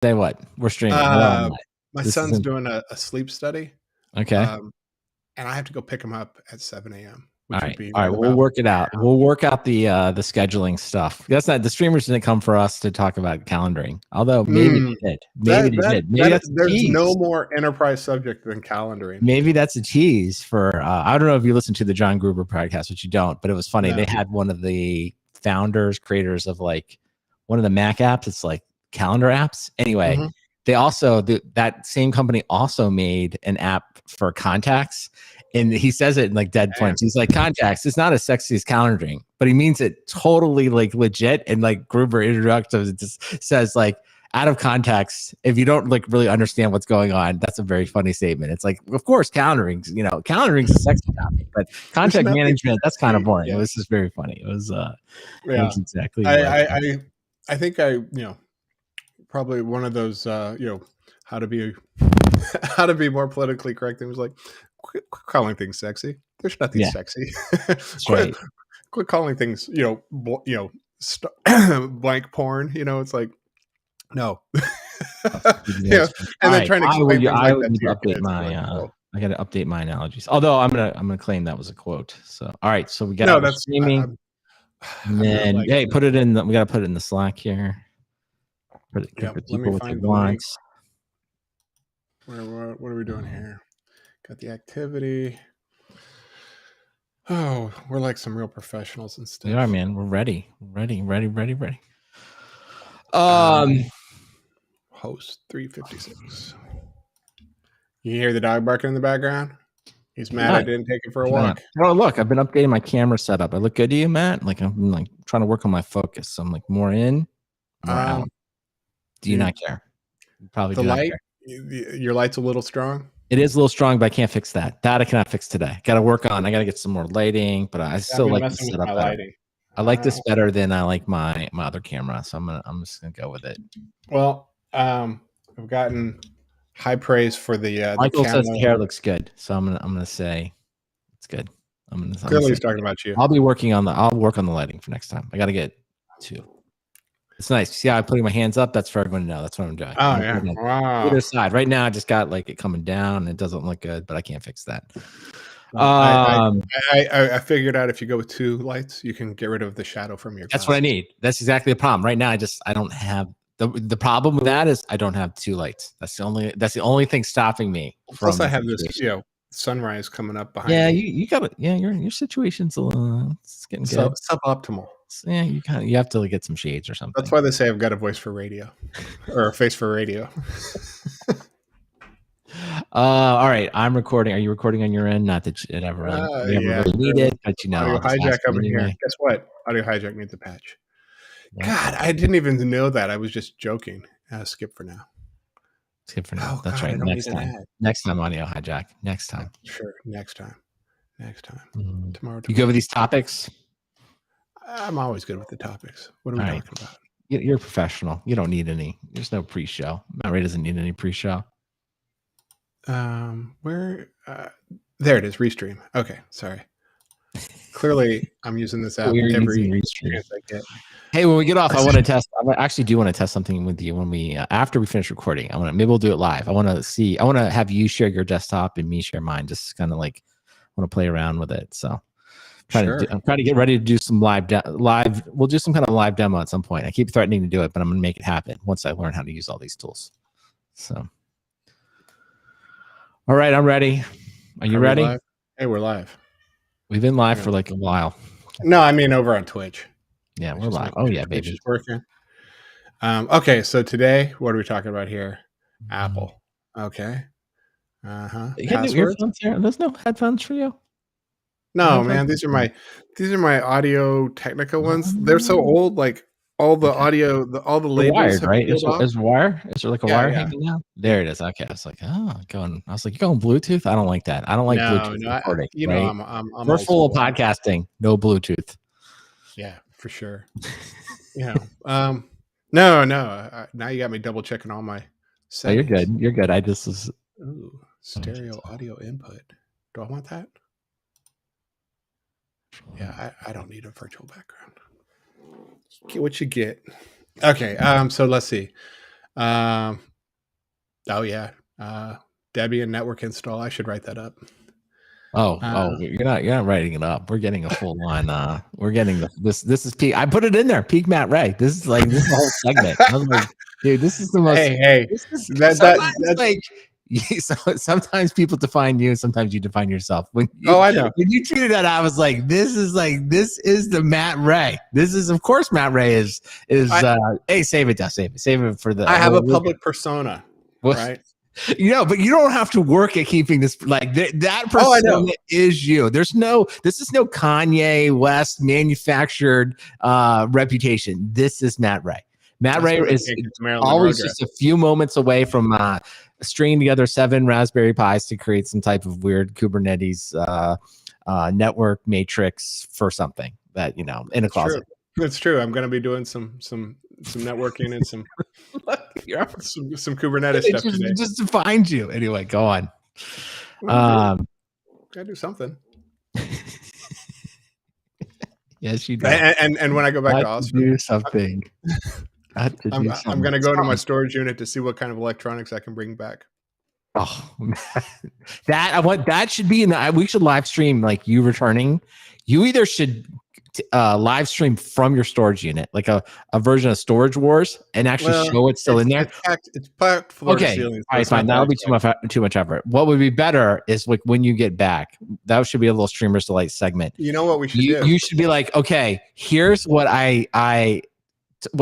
Say what? We're streaming. My son's doing a sleep study. Okay. And I have to go pick him up at 7 a.m. All right. We'll work it out. We'll work out the scheduling stuff. That's not the streamers didn't come for us to talk about calendaring. Although maybe they did. Maybe they did. Maybe there's no more enterprise subject than calendaring. Maybe that's a tease for. I don't know if you listen to the John Gruber podcast, which you don't, but it was funny. No. They had one of the creators of like one of the Mac apps. It's like calendar apps. Anyway, they also that same company also made an app for contacts. And he says it in like dead points. He's like, contacts, it's not as sexy as calendaring, but he means it totally like legit. And like Gruber introductions, it just says like out of context, if you don't like really understand what's going on, that's a very funny statement. It's like, of course, calendaring's a sexy topic, but contact management, that's kind of boring. Yeah. It was just very funny. It was, it was exactly. I think probably one of those, how to be more politically correct. It was like, quit calling things sexy. There's nothing sexy. Quit calling things, blank porn. It's like, no. And then trying to explain I would update my. I got to update my analogies. Although I'm gonna claim that was a quote. So all right. So we got streaming. And then hey, put it in. We got to put it in the Slack here. Put it. Give people what they want. What are we doing here? Got the activity. Oh, we're like some real professionals and stuff. We are, man. We're ready. Ready. Host 356. You hear the dog barking in the background? He's mad I didn't take him for a walk. Oh, look, I've been updating my camera setup. I look good to you, Matt? Like I'm like trying to work on my focus. So I'm like more in, more out. Do you not care? You probably the light. Your light's a little strong. It is a little strong, but I can't fix that. That I cannot fix today. Got to work on. I got to get some more lighting, but I still like the setup better. I like this better than I like my other camera, so I'm just gonna go with it. Well, I've gotten high praise for the. Michael says the hair looks good, so I'm gonna say it's good. Clearly, he's talking about you. I'll work on the lighting for next time. I got to get two. It's nice. See how I'm putting my hands up? That's for everyone to know. That's what I'm doing. Oh, yeah. Wow. Either side. Right now, I just got like it coming down. It doesn't look good, but I can't fix that. I figured out if you go with two lights, you can get rid of the shadow from your That's what I need. That's exactly the problem. Right now, I don't have the problem with that is I don't have two lights. That's the only thing stopping me. Plus, I have this sunrise coming up behind me. You got it. Yeah, your situation's it's getting good. Suboptimal. Yeah, you have to get some shades or something. That's why they say I've got a voice for radio or a face for radio. All right, I'm recording. Are you recording on your end? Not that it ever really need it, but Audio Hijack over here. Guess what? Audio Hijack needs a patch. Yeah. God, I didn't even know that. I was just joking. Skip for now. Oh, that's right. Next time, Audio Hijack. Next time. Sure. Next time. Tomorrow. You go with these topics? I'm always good with the topics. What are we talking about? You're a professional. You don't need any. There's no pre-show. Matt Ray doesn't need any pre-show. There it is. Restream. Okay, sorry. Clearly, I'm using this app every chance I get. Hey, when we get off, I want to test. I actually do want to test something with you when we after we finish recording. Maybe we'll do it live. I want to have you share your desktop and me share mine. Just kind of like want to play around with it. So. I'm trying to get ready to do some live. We'll do some kind of live demo at some point. I keep threatening to do it, but I'm going to make it happen once I learn how to use all these tools. So, all right, I'm ready. Are you ready? Hey, we're live. We've been live for like a while. No, I mean over on Twitch. Yeah, we're live. Oh yeah, baby. Twitch is working. Okay, so today, what are we talking about here? Apple. Okay. You got new earphones here? There's no headphones for you. No, man, these are my Audio Technica ones. They're so old, like all the audio, all the labels wired, right? Is there wire? Is there like a wire hanging down? There it is. Okay, I was like, you're going Bluetooth? I don't like that. I don't like Bluetooth recording. I'm we're full of podcasting, no Bluetooth. Yeah, for sure. No. Now you got me double checking all my settings. Oh, you're good. You're good. I just was. Ooh, stereo audio input. Do I want that? Yeah, I don't need a virtual background. Get what you get. Okay, so let's see. Oh yeah. Debian network install. I should write that up. You're not writing it up. We're getting a full on. We're getting this is peak. I put it in there. Peak Matt Ray. This is the whole segment. I was like, dude, this is the most. Hey, this is that's like. Sometimes people define you, sometimes you define yourself. I know. When you tweeted that, I was like, this is the Matt Ray. This is, of course, Matt Ray is. Hey, save it for the. I have a public persona, right? But you don't have to work at keeping this like that persona is you. This is no Kanye West manufactured reputation. This is Matt Ray. Matt Ray is always just a few moments away from stringing together 7 Raspberry Pis to create some type of weird Kubernetes network matrix for something that, in a closet. That's true. I'm going to be doing some networking and some Kubernetes stuff today. Just to find you. Anyway, go on. Gotta do something. Yes, you do. And when I go back to Austin, do something. I'm going to go to my storage unit to see what kind of electronics I can bring back. Oh, that should be we should live stream like you returning. You either should live stream from your storage unit, like a version of Storage Wars, and actually show it's still in there. It's packed floor to ceiling. All right, fine. That'll be too much effort. What would be better is like when you get back, that should be a little Streamers Delight segment. You know what we should do? You should be like, okay, here's what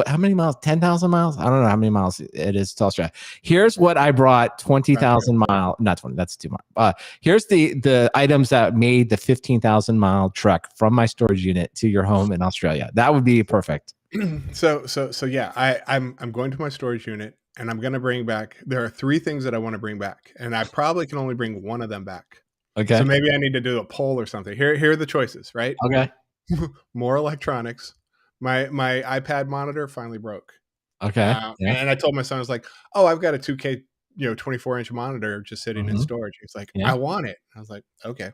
how many miles? 10,000 miles? I don't know how many miles it is to Australia. Here's what I brought 20,000 miles. Not 20. That's too much. Here's the items that made the 15,000 mile trek from my storage unit to your home in Australia. That would be perfect. So yeah, I'm going to my storage unit and I'm going to bring back. There are 3 things that I want to bring back, and I probably can only bring one of them back. Okay. So maybe I need to do a poll or something. Here are the choices, right? Okay. More electronics. My iPad monitor finally broke. Okay. And I told my son, I was like, "Oh, I've got a 2K, 24-inch monitor just sitting in storage." He's like, "I want it." I was like, "Okay."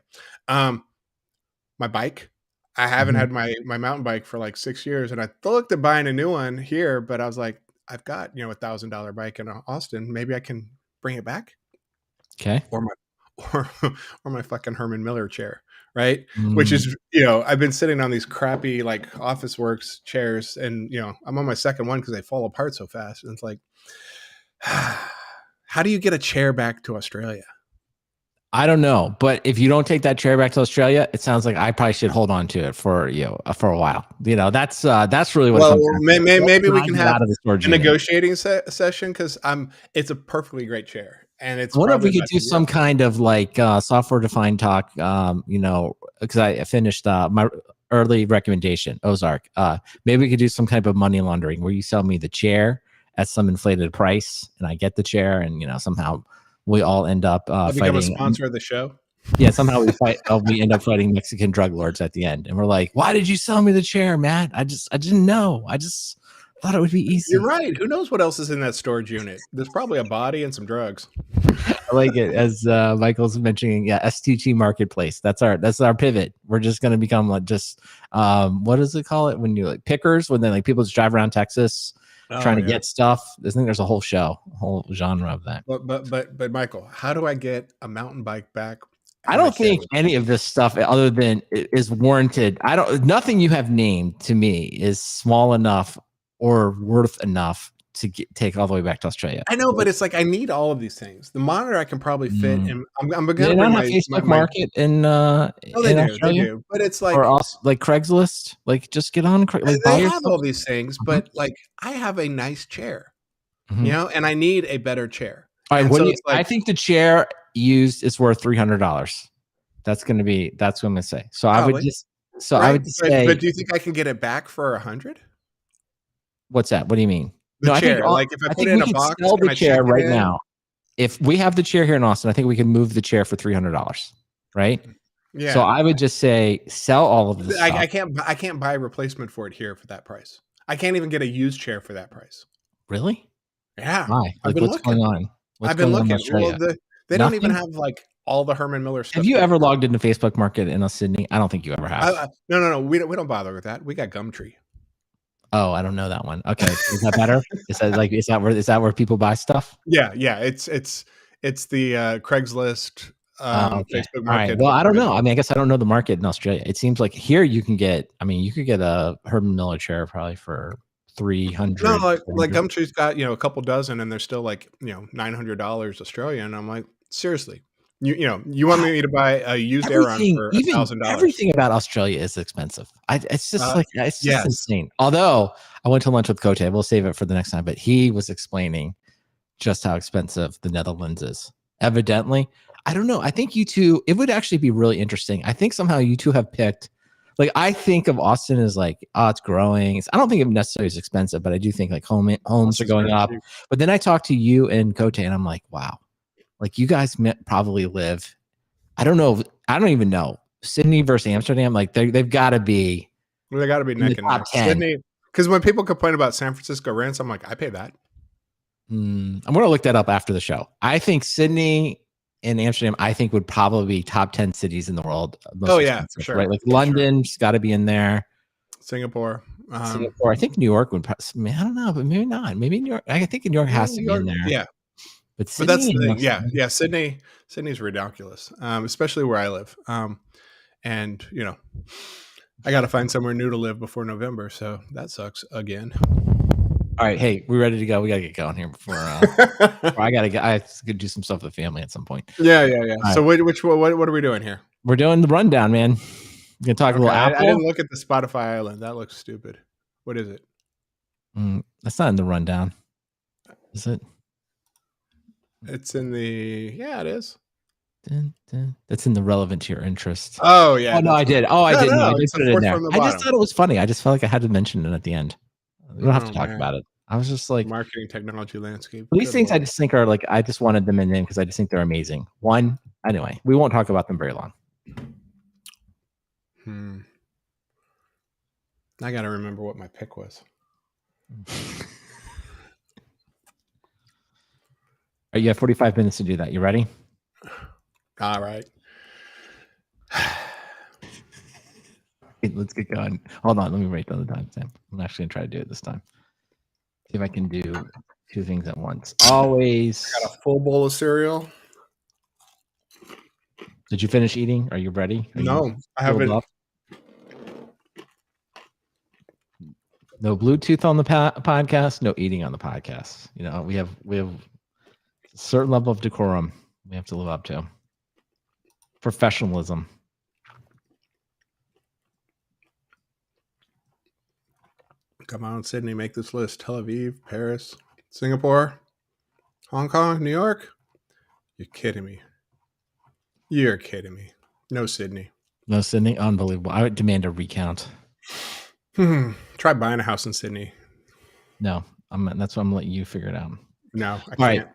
My bike. I haven't had my mountain bike for like 6 years, and I looked at buying a new one here, but I was like, I've got $1,000 bike in Austin. Maybe I can bring it back. Okay. Or my fucking Herman Miller chair. Right. Which is, I've been sitting on these crappy like Office Works chairs, and, I'm on my second one because they fall apart so fast. And it's like, how do you get a chair back to Australia? I don't know. But if you don't take that chair back to Australia, it sounds like I probably should hold on to it for a while. That's really what. Well, maybe we can have a negotiating session, because it's a perfectly great chair. And it's what if we could do some kind of like software defined talk, because I finished my early recommendation, Ozark. Maybe we could do some type of money laundering where you sell me the chair at some inflated price and I get the chair, and somehow we all end up become fighting. A sponsor of the show. Yeah, somehow we end up fighting Mexican drug lords at the end, and we're like, "Why did you sell me the chair, Matt? I didn't know. I just thought it would be easy." You're right. Who knows what else is in that storage unit? There's probably a body and some drugs. I like it, as Michael's mentioning. Yeah, STG Marketplace. That's our pivot. We're just going to become like just what does it call it when you like pickers? When then like people just drive around Texas trying to get stuff. I think there's a whole genre of that. But Michael, how do I get a mountain bike back? I don't think any of this stuff, other than is warranted. Nothing you have named to me is small enough or worth enough to take all the way back to Australia. I know, but it's like I need all of these things. The monitor I can probably fit, and I'm going to bring my Facebook Market in Australia. They do, but it's like, or also like Craigslist. Like just get on. Like they have all these things, but like I have a nice chair, and I need a better chair. All right, I think the chair used is worth $300. That's what I'm going to say. So I would just. So I would say. But do you think I can get it back for 100? What's that? What do you mean? The chair. If I put it in a box, sell the chair right now. If we have the chair here in Austin, I think we can move the chair for $300, right? Yeah. So I would just say sell all of this. I can't buy a replacement for it here for that price. I can't even get a used chair for that price. Really? Yeah. Why? Like, what's going on? I've been looking. Well, they don't even have like all the Herman Miller stuff. Have you ever logged into Facebook Market in Sydney? I don't think you ever have. No. We don't bother with that. We got Gumtree. Oh, I don't know that one. Okay, is that better? Is that where people buy stuff? Yeah, it's the Craigslist, Okay. Facebook All right. Market. Well, I don't know. I mean, I guess I don't know the market in Australia. It seems like here you can get. I mean, you could get a Herman Miller chair probably for No, 300. like Gumtree's got a couple dozen, and they're still like $900 Australian. I'm like, seriously, you want me to buy a used Aeron for $1,000? Everything about Australia is expensive. It's just it's just yes. insane. Although I went to lunch with Kote, we'll save it for the next time. But he was explaining just how expensive the Netherlands is. Evidently, I don't know. I think you two. It would actually be really interesting. I think somehow you two have picked. Like I think of Austin as like, oh, it's growing. I don't think it necessarily is expensive, but I do think like homes are going up. But then I talked to you and Kote, and I'm like, wow, like you guys probably live. I don't know. I don't even know. Sydney versus Amsterdam, like they've got to be. Well, they got to be neck and neck. Sydney, because when people complain about San Francisco rents, I'm like, I pay that. I'm going to look that up after the show. I think Sydney and Amsterdam, I think would probably be top 10 cities in the world. Oh yeah, for sure. Right, like London's got to be in there. Singapore. I think New York would. I don't know, but maybe not. Maybe New York. I think New York has to be in there. Yeah, but that's the thing. Yeah. Sydney's ridiculous, especially where I live. And I got to find somewhere new to live before November, so that sucks again. All right, hey, we ready to go? We gotta get going here before I have to do some stuff with the family at some point. Yeah. So what are we doing here? We're doing the rundown, man. We're gonna talk a little Apple. I didn't look at the Spotify island. That looks stupid. What is it? That's not in the rundown, is it? It's in the it is. That's in the relevant to your interest. Oh yeah. Oh no, I did. I did. No, I did put it in there. I just thought it was funny. I just felt like I had to mention it at the end. We don't have to talk about it. I was just like marketing technology landscape. These things I just think are like I just wanted them in because I just think they're amazing. Anyway, we won't talk about them very long. I gotta remember what my pick was. You have 45 minutes to do that. You ready? All right. Let's get going. Hold on, let me write down the timestamp. I'm actually gonna try to do it this time. See if I can do two things at once. Always. I got a full bowl of cereal. Did you finish eating? Are you ready? No, I haven't. No Bluetooth on the podcast. No eating on the podcast. We have a certain level of decorum we have to live up to. Professionalism. Come on, Sydney, make this list. Tel Aviv, Paris, Singapore, Hong Kong, New York. You're kidding me. You're kidding me. No Sydney. No Sydney? Unbelievable. I would demand a recount. Try buying a house in Sydney. No, that's what I'm letting you figure it out. No, I can't. All right.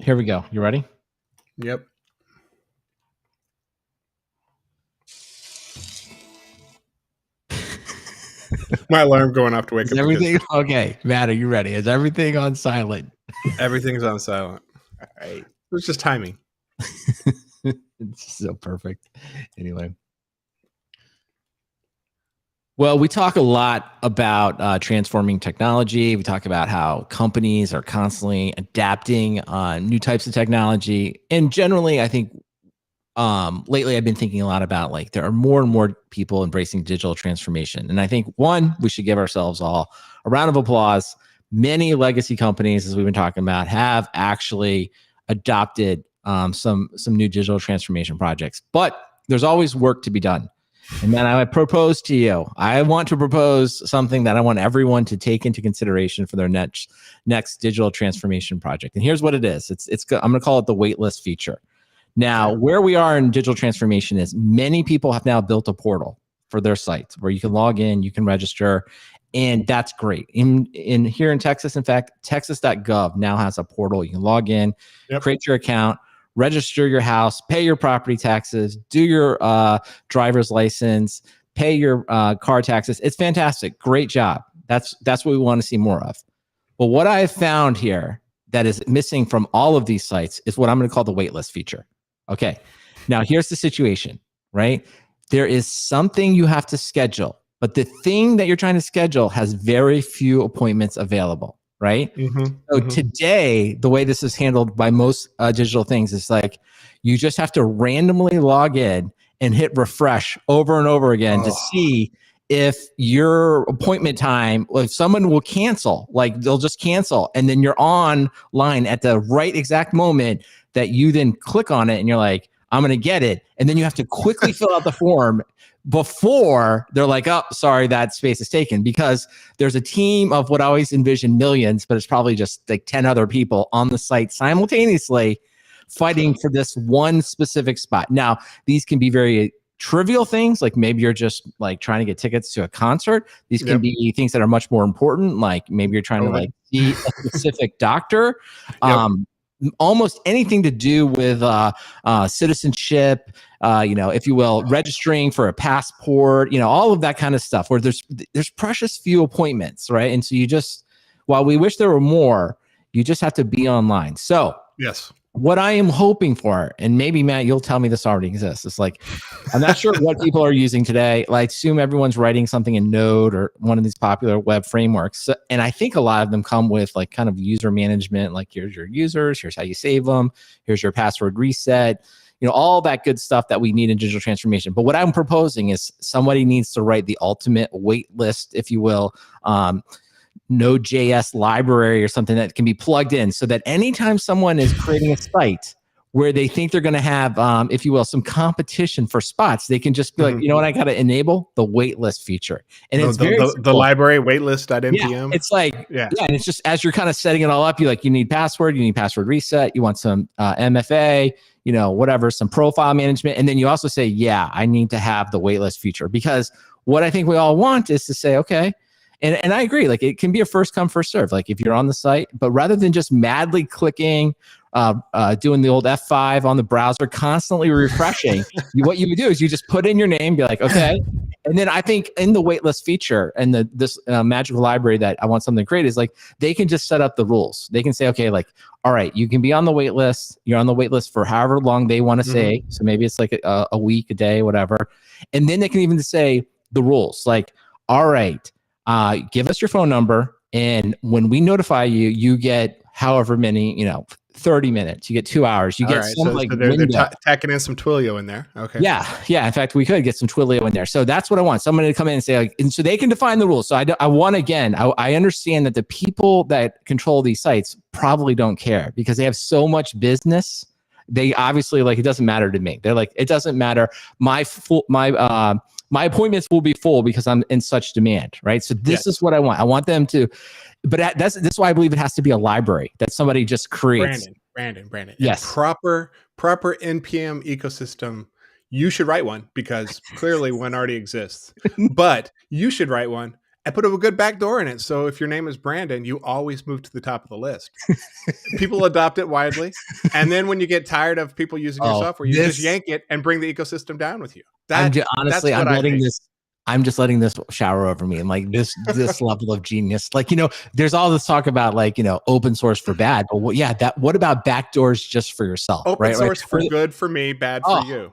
Here we go. You ready? Yep. My alarm going off to wake up. Everything okay? Matt, are you ready? Is everything on silent? Everything's on silent. All right. It was just timing. It's so perfect. Anyway. Well, we talk a lot about transforming technology. We talk about how companies are constantly adapting new types of technology. And generally, I think lately I've been thinking a lot about like there are more and more people embracing digital transformation. And I think we should give ourselves all a round of applause. Many legacy companies, as we've been talking about, have actually adopted some new digital transformation projects. But there's always work to be done. And then I propose to you, I want to propose something that I want everyone to take into consideration for their next digital transformation project. And here's what it is. I'm going to call it the Waitlist Feature. Now, where we are in digital transformation is many people have now built a portal for their sites where you can log in, you can register, and that's great. In here in Texas, in fact, texas.gov now has a portal. You can log in, create your account, register your house, pay your property taxes, do your driver's license, pay your car taxes. It's fantastic. Great job. That's what we want to see more of. But what I have found here that is missing from all of these sites is what I'm going to call the Waitlist Feature. Okay. Now here's the situation, right? There is something you have to schedule but the thing that you're trying to schedule has very few appointments available, right? So today, the way this is handled by most digital things is like you just have to randomly log in and hit refresh over and over again to see if your appointment time, if someone will cancel, like they'll just cancel, and then you're online at the right exact moment that you then click on it and you're like, I'm going to get it. And then you have to quickly fill out the form before they're like, oh, sorry, that space is taken, because there's a team of what I always envision millions, but it's probably just like 10 other people on the site simultaneously fighting for this one specific spot. Now, these can be very trivial things, like maybe you're just like trying to get tickets to a concert. These can be things that are much more important, like maybe you're trying to like see a specific doctor. Almost anything to do with citizenship, if you will, registering for a passport, all of that kind of stuff, where there's precious few appointments, right? And so you just, while we wish there were more, you just have to be online. So yes, what I am hoping for, and maybe Matt, you'll tell me this already exists. It's like, I'm not sure what people are using today. Like, I assume everyone's writing something in Node or one of these popular web frameworks. So, and I think a lot of them come with like kind of user management, like here's your users, here's how you save them, here's your password reset, all that good stuff that we need in digital transformation. But what I'm proposing is somebody needs to write the ultimate wait list, if you will, Node.js library or something that can be plugged in, so that anytime someone is creating a site where they think they're going to have, if you will, some competition for spots, they can just be like, you know what, I got to enable the waitlist feature. And it's the library waitlist.npm. Yeah, it's like, and it's just as you're kind of setting it all up, you need password reset, you want some MFA, whatever, some profile management. And then you also say, I need to have the waitlist feature, because what I think we all want is to say, okay, and I agree, like it can be a first come, first serve, like if you're on the site, but rather than just madly clicking, doing the old F5 on the browser, constantly refreshing, what you would do is you just put in your name, be like, okay. And then I think in the waitlist feature and this magical library that I want something to create is like, they can just set up the rules. They can say, okay, like, all right, you can be on the wait list. You're on the wait list for however long they want to say. So maybe it's like a week, a day, whatever. And then they can even say the rules, like, all right, give us your phone number, and when we notify you, you get however many, 30 minutes, you get 2 hours, you get some they're tacking in some Twilio in there. Okay. Yeah. In fact, we could get some Twilio in there. So that's what I want. Somebody to come in and say, like, and so they can define the rules. So I want, again, I understand that the people that control these sites probably don't care, because they have so much business. They obviously, like, it doesn't matter to me. They're like, it doesn't matter. My appointments will be full because I'm in such demand, right? So this is what I want. I want them to, but that's why I believe it has to be a library that somebody just creates. Brandon. Yes. Proper NPM ecosystem. You should write one, because clearly one already exists. But you should write one and put a good backdoor in it. So if your name is Brandon, you always move to the top of the list. People adopt it widely. And then when you get tired of people using your software, you just yank it and bring the ecosystem down with you. I'm just letting this shower over me, and like this level of genius. Like, there's all this talk about like, open source for bad, but what about backdoors just for yourself? Open source for good for me, bad for you.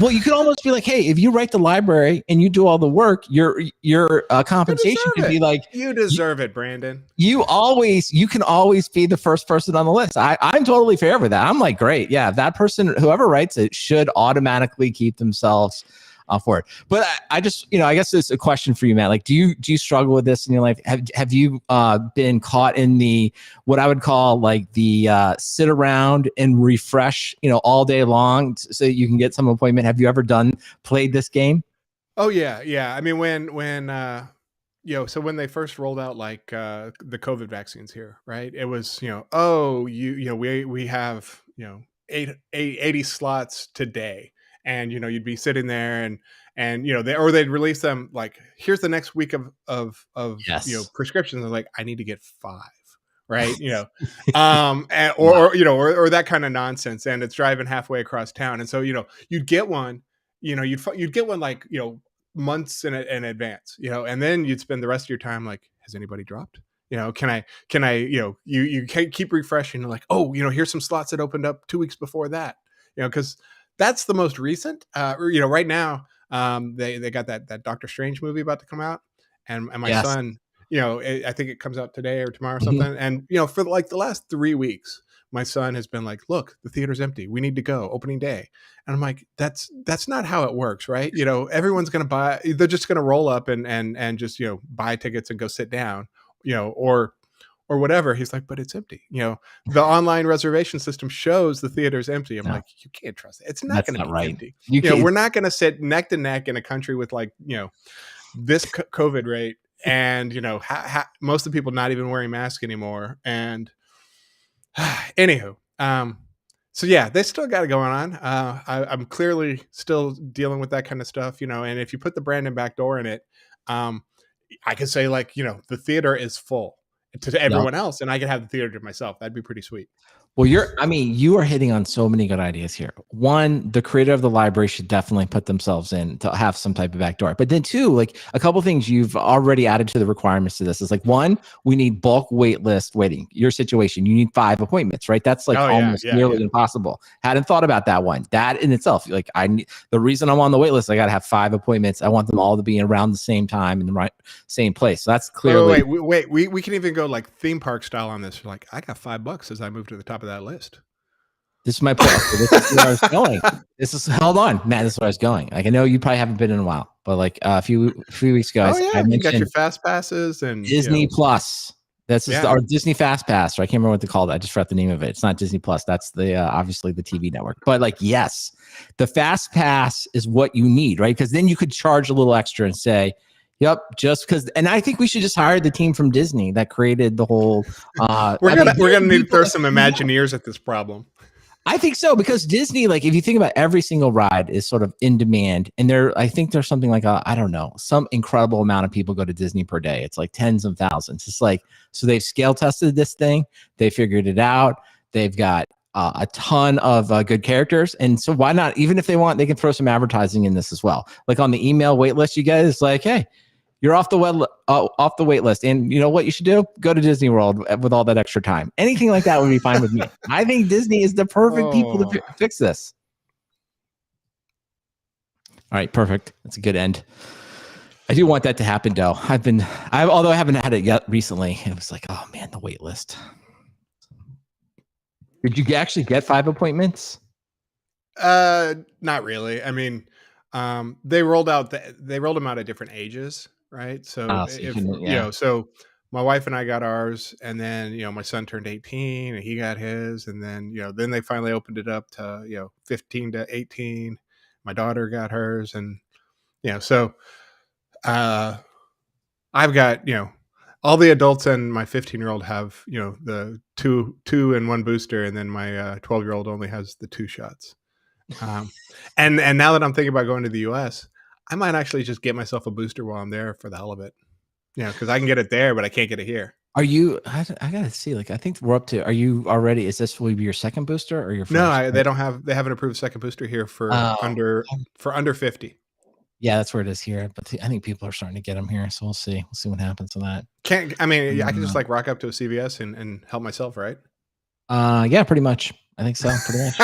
Well, you could almost be like, hey, if you write the library and you do all the work, your compensation could be like, you deserve it, Brandon. You can always be the first person on the list. I'm totally fair with that. I'm like, great. Yeah, that person, whoever writes it, should automatically keep themselves for it. But I just, I guess it's a question for you, Matt. Like, do you struggle with this in your life? Have you been caught in the, what I would call like the sit around and refresh, all day long so you can get some appointment? Have you ever played this game? Oh yeah. I mean, when so when they first rolled out like the COVID vaccines here, right? It was, we have 80 slots today. And, you'd be sitting there and they'd release them like, here's the next week of prescriptions. I'm like, I need to get 5, right? Or that kind of nonsense. And it's driving halfway across town. And so, you'd get one, you'd get one like, months in advance, and then you'd spend the rest of your time like, has anybody dropped? Can I, you keep refreshing, like, oh, here's some slots that opened up 2 weeks before that, because that's the most recent. Right now, They got that Doctor Strange movie about to come out, and my Yes. son, I think it comes out today or tomorrow or something. And for like the last 3 weeks, my son has been like, "Look, the theater's empty. We need to go. Opening day." And I'm like, "That's not how it works, right? Everyone's gonna buy. They're just gonna roll up and just buy tickets and go sit down, or whatever." He's like, "But it's empty. The online reservation system shows the theater's empty." I'm like, "You can't trust it. It's not going to be right. empty. We're not going to sit neck to neck in a country with like this COVID rate, and most of the people not even wearing masks anymore." And anywho, so yeah, they still got it going on. I'm clearly still dealing with that kind of stuff, and if you put the Brandon backdoor in it, I could say like, the theater is full to everyone else, and I could have the theater to myself. That'd be pretty sweet. Well, you are hitting on so many good ideas here. One, the creator of the library should definitely put themselves in to have some type of backdoor. But then two, like a couple things you've already added to the requirements to this is like, one, we need bulk waitlist waiting. Your situation, you need 5 appointments, right? That's like almost nearly impossible. Hadn't thought about that one. That in itself, like the reason I'm on the waitlist, I got to have 5 appointments. I want them all to be around the same time in the same place. So that's clearly. Wait. We can even go like theme park style on this. Like, I got $5 as I move to the top of that list. This is my point. This is where I was going. Hold on, Matt. This is where I was going. Like, I know you probably haven't been in a while, but like a few weeks ago, I you got your fast passes and Disney Plus. That's our Disney Fast Pass. Or I can't remember what they called it. I just forgot the name of it. It's not Disney Plus. That's the obviously the TV network. But like, yes, the Fast Pass is what you need, right? Because then you could charge a little extra and say, "Yep, just because." And I think we should just hire the team from Disney that created the whole. We're gonna need to throw some Imagineers at this problem. I think so, because Disney, like if you think about every single ride is sort of in demand, and I think there's something like I don't know, some incredible amount of people go to Disney per day. It's like tens of thousands. It's like, so they've scale tested this thing. They figured it out. They've got a ton of good characters. And so why not, even if they want, they can throw some advertising in this as well. Like on the email wait list, you guys like, hey, you're off the wait list. And you know what you should do? Go to Disney World with all that extra time. Anything like that would be fine with me. I think Disney is the perfect people to fix this. All right, perfect. That's a good end. I do want that to happen, though. Although I haven't had it yet recently. It was like, oh man, the wait list. Did you actually get 5 appointments? Not really. I mean, they rolled them out at different ages. Right. So, so my wife and I got ours, and then, my son turned 18 and he got his. And then, then they finally opened it up to, 15 to 18. My daughter got hers. And, so I've got, all the adults and my 15-year-old have, the two and 1 booster. And then my 12-year-old only has the 2 shots. And now that I'm thinking about going to the US, I might actually just get myself a booster while I'm there for the hell of it. Because I can get it there, but I can't get it here. Are you? I gotta see. Like, I think we're up to. Are you already? Is this will be your second booster or your first? No, they don't have. They haven't approved second booster here for under 50. Yeah, that's where it is here. But I think people are starting to get them here, so we'll see. We'll see what happens with that. I can just like rock up to a CVS and help myself, right? Yeah, pretty much. I think so. Pretty much.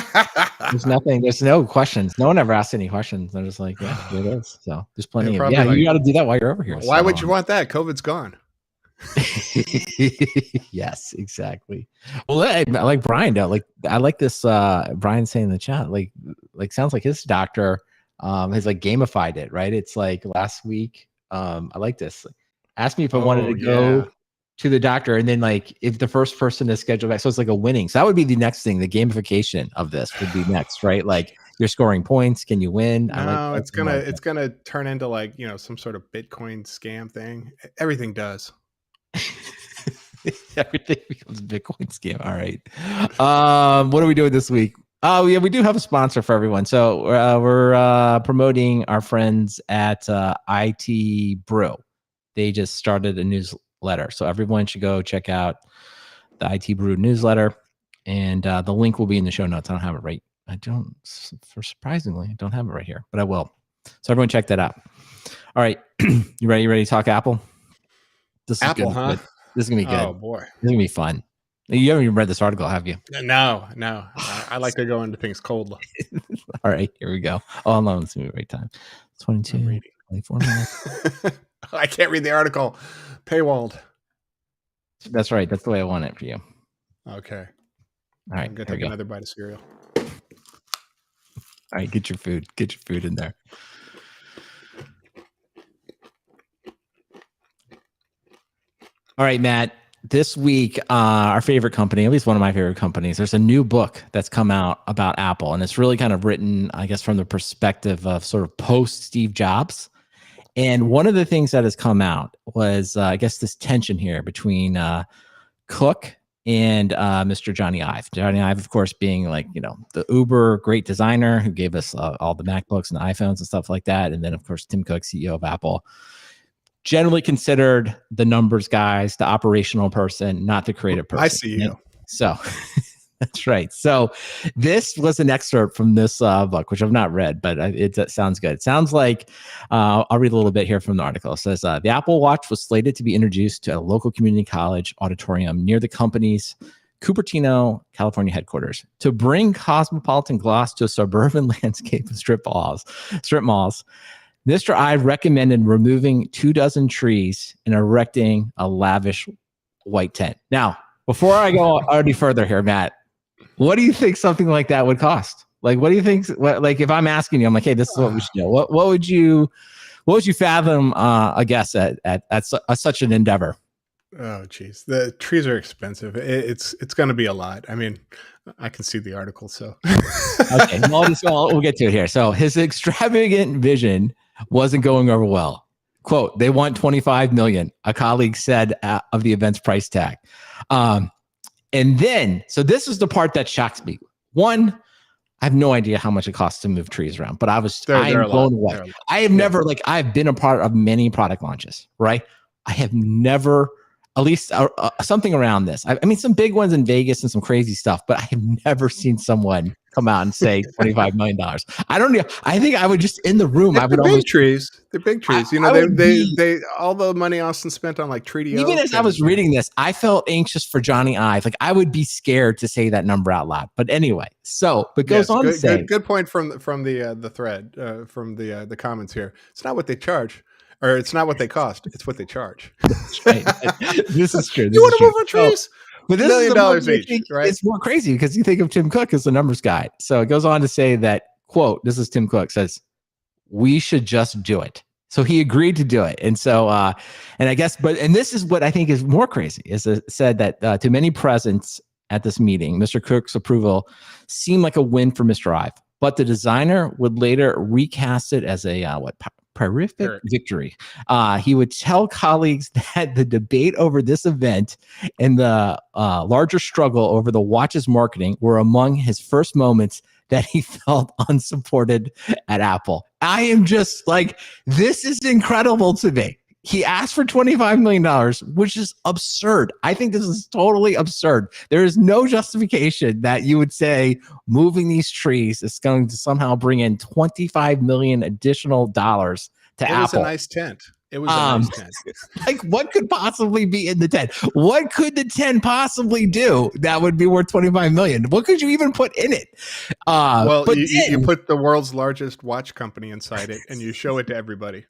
There's no questions. No one ever asked any questions. They're just like, yeah, here it is. So there's plenty of. Yeah, you got to do that while you're over here. Why would you want that? COVID's gone. Yes, exactly. Well, I like Brian though. Like, I like this. Brian saying in the chat, like sounds like his doctor has like gamified it. Right? It's like last week. I like this. Asked me if I wanted to go to the doctor, and then like if the first person is scheduled back, so it's like a winning. So that would be the next thing. The gamification of this would be next, right? Like you're scoring points. Can you win? No, it's gonna turn into like some sort of Bitcoin scam thing. Everything does. Everything becomes a Bitcoin scam. All right. What are we doing this week? Oh yeah, we do have a sponsor for everyone. So we're promoting our friends at IT Brew. They just started a newsletter, so everyone should go check out the IT Brew newsletter, and the link will be in the show notes. I don't have it right. Surprisingly, I don't have it right here, but I will. So everyone check that out. All right, you ready? You ready to talk Apple? This is Apple, good. huh? This is gonna be good. Oh boy, this is gonna be fun. You haven't even read this article, have you? No. I like to go into things cold. All right, here we go. Oh, hold on, let's move right time. 22, 24 minutes. I can't read the article. Paywalled. That's right. That's the way I want it for you. Okay. All right. I'm going to take another bite of cereal. All right. Get your food. Get your food in there. All right, Matt. This week, our favorite company, at least one of my favorite companies, there's a new book that's come out about Apple. And it's really kind of written, I guess, from the perspective of sort of post Steve Jobs. And one of the things that has come out was, I guess, this tension here between Cook and Mr. Johnny Ive. Johnny Ive, of course, being like, the uber great designer who gave us all the MacBooks and the iPhones and stuff like that. And then, of course, Tim Cook, CEO of Apple. Generally considered the numbers guys, the operational person, not the creative person. I see you. So that's right. So this was an excerpt from this book, which I've not read, but it sounds good. It sounds like, I'll read a little bit here from the article. It says, the Apple Watch was slated to be introduced to a local community college auditorium near the company's Cupertino, California headquarters to bring cosmopolitan gloss to a suburban landscape of strip malls. Mr. Ive recommended removing 24 trees and erecting a lavish white tent. Now, before I go any further here, Matt, what do you think something like that would cost? Like, what do you think? Like, if I'm asking you, I'm like, hey, this is what we should do. What would you fathom? I guess at such an endeavor. Oh, geez, the trees are expensive. It's going to be a lot. I mean, I can see the article, so okay. We'll get to it here. So his extravagant vision wasn't going over well. Quote, they want $25 million, a colleague said of the event's price tag. And then, so this is the part that shocks me. One, I have no idea how much it costs to move trees around, but I am blown away. I have never, I've been a part of many product launches, right? I have never, at least something around this. I mean, some big ones in Vegas and some crazy stuff, but I have never seen someone come out and say $25 million. I don't know. I think I would just in the room. They're big trees. They're big trees. They all the money Austin spent on like treaty. Even as I was reading this, I felt anxious for Johnny Ive. Like I would be scared to say that number out loud. But anyway, but goes on to say, good point from the thread from the comments here. It's not what they charge. Or it's not what they cost; it's what they charge. That's right. This is true. You want to move our trees? But this $1 million each, right? It's more crazy because you think of Tim Cook as the numbers guy. So it goes on to say that, quote, this is Tim Cook says, we should just do it. So he agreed to do it. And so, and I guess, and this is what I think is more crazy, is it said that to many presents at this meeting, Mr. Cook's approval seemed like a win for Mr. Ive, but the designer would later recast it as a, horrific victory. He would tell colleagues that the debate over this event and the larger struggle over the watch's marketing were among his first moments that he felt unsupported at Apple. I am just like, this is incredible to me. He asked for $25 million, which is absurd. I think this is totally absurd. There is no justification that you would say moving these trees is going to somehow bring in $25 million additional dollars to Apple. It was a nice tent. It was a nice tent. Like, what could possibly be in the tent? What could the tent possibly do that would be worth $25 million? What could you even put in it? But you put the world's largest watch company inside it, and you show it to everybody.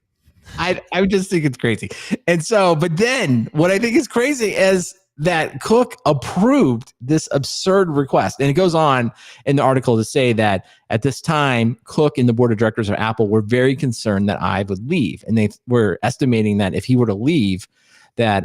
I just think it's crazy. And so, but then what I think is crazy is that Cook approved this absurd request. And it goes on in the article to say that at this time, Cook and the board of directors of Apple were very concerned that Ive would leave. And they were estimating that if he were to leave, that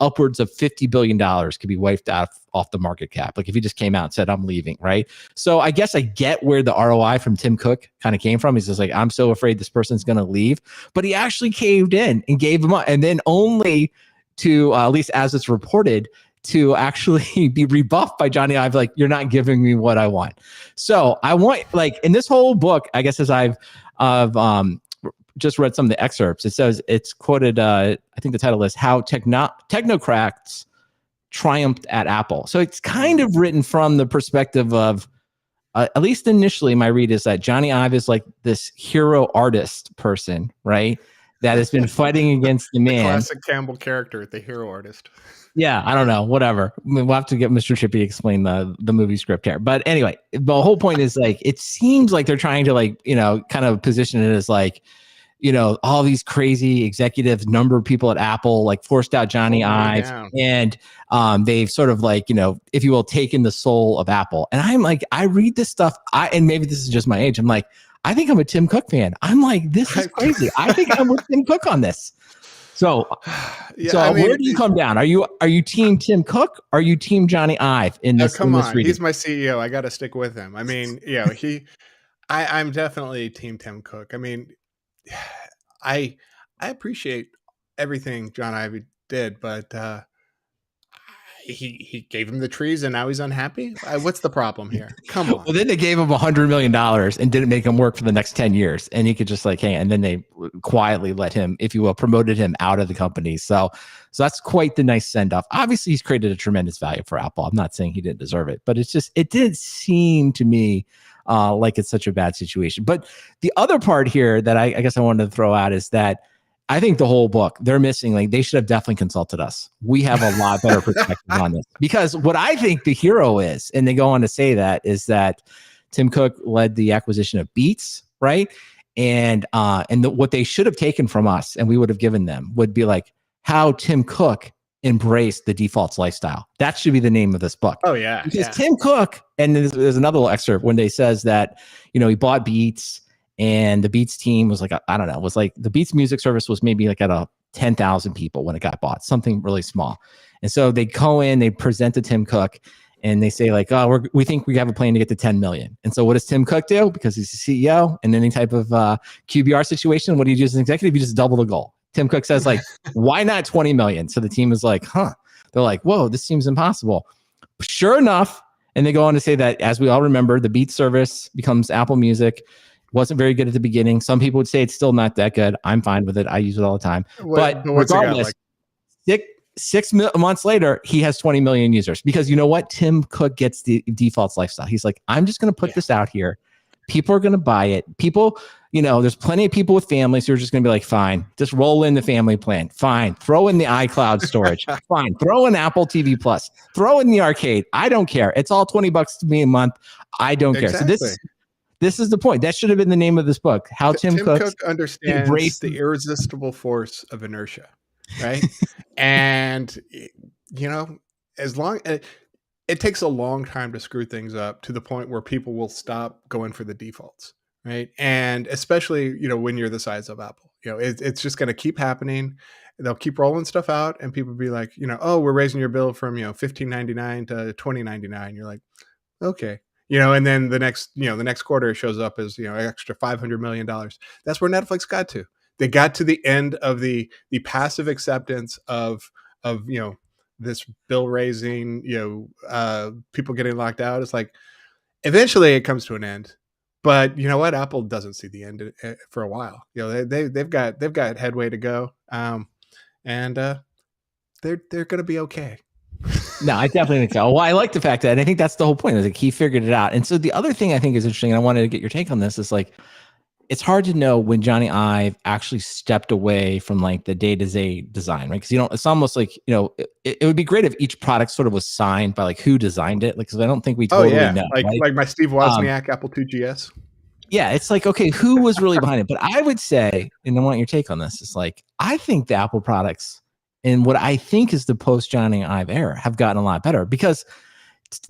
upwards of $50 billion could be wiped out off the market cap. Like if he just came out and said, I'm leaving, right? So I guess I get where the ROI from Tim Cook kind of came from. He's just like, I'm so afraid this person's going to leave. But he actually caved in and gave him up. And then only to, at least as it's reported, to actually be rebuffed by Johnny Ive, like, you're not giving me what I want. So I want, like, in this whole book, I guess as I've just read some of the excerpts, it says, it's quoted, I think the title is How Technocrats Triumphed at Apple. So it's kind of written from the perspective of, at least initially my read is that Johnny Ive is like this hero artist person, right? That has been fighting against the man. The classic Campbell character, the hero artist. Yeah, I don't know, whatever. We'll have to get Mr. Chippy to explain the movie script here. But anyway, the whole point is like, it seems like they're trying to like, kind of position it as like, all these crazy executives, number of people at Apple, like forced out Johnny Ive, and they've sort of like, if you will, taken the soul of Apple. And I'm like, I read this stuff, and maybe this is just my age. I'm like, I think I'm a Tim Cook fan. I'm like, this is crazy. I think I'm with Tim Cook on this. So, where do you come down? Are you team Tim Cook? Or are you team Johnny Ive in this? Come on, he's my CEO. I got to stick with him. I mean, I'm definitely team Tim Cook. I mean, I appreciate everything John Ive did, but he gave him the trees and now he's unhappy. What's the problem here? Come on. Well, then they gave him $100 million and didn't make him work for the next 10 years. And he could just like, hey, and then they quietly let him, if you will, promoted him out of the company. So that's quite the nice send off. Obviously he's created a tremendous value for Apple. I'm not saying he didn't deserve it, but it did seem to me like it's such a bad situation. But the other part here that I guess I wanted to throw out is that I think the whole book, they're missing, like they should have definitely consulted us. We have a lot better perspective on this, because what I think the hero is, and they go on to say that, is that Tim Cook led the acquisition of Beats, right? And what they should have taken from us and we would have given them would be like how Tim Cook embraced the defaults lifestyle. That should be the name of this book. Oh yeah. Because Tim Cook, and there's another little excerpt when they says that, he bought Beats. And the Beats team was like, I don't know, was like the Beats music service was maybe like at 10,000 people when it got bought, something really small. And so they go in, they present to Tim Cook and they say like, oh, we think we have a plan to get to 10 million. And so what does Tim Cook do? Because he's the CEO in any type of QBR situation, what do you do as an executive? You just double the goal. Tim Cook says like, why not 20 million? So the team is like, they're like, whoa, this seems impossible. Sure enough. And they go on to say that, as we all remember, the Beats service becomes Apple Music. Wasn't very good at the beginning. Some people would say it's still not that good. I'm fine with it. I use it all the time. But regardless, 6 months later, he has 20 million users, because you know what? Tim Cook gets the defaults lifestyle. He's like, I'm just going to put this out here. People are going to buy it. People, there's plenty of people with families who are just going to be like, fine, just roll in the family plan. Fine. Throw in the iCloud storage. Fine. Throw in Apple TV Plus. Throw in the arcade. I don't care. It's all $20 to me a month. I don't care. So this is the point. That should have been the name of this book. How Tim Cook understands the irresistible force of inertia, right? And as long it takes a long time to screw things up to the point where people will stop going for the defaults, right? And especially when you're the size of Apple, it's just going to keep happening. They'll keep rolling stuff out, and people will be like, oh, we're raising your bill from $15.99 to $20.99. You're like, okay. And then the next quarter it shows up as, extra $500 million. That's where Netflix got to. They got to the end of the passive acceptance of this bill raising, people getting locked out. It's like, eventually it comes to an end. But you know what? Apple doesn't see the end for a while. They've got headway to go. And they're going to be okay. No, I definitely think so. Well, I like the fact that, and I think that's the whole point, is like he figured it out. And so the other thing I think is interesting, and I wanted to get your take on this, is like, it's hard to know when Johnny Ive actually stepped away from like the day-to-day design, right? Because it's almost like, it would be great if each product sort of was signed by like who designed it. Like, because I don't think we totally know. Like my Steve Wozniak Apple IIgs. Yeah, it's like, okay, who was really behind it? But I would say, and I want your take on this, is like, I think the Apple products, and what I think is the post Johnny Ive era, have gotten a lot better, because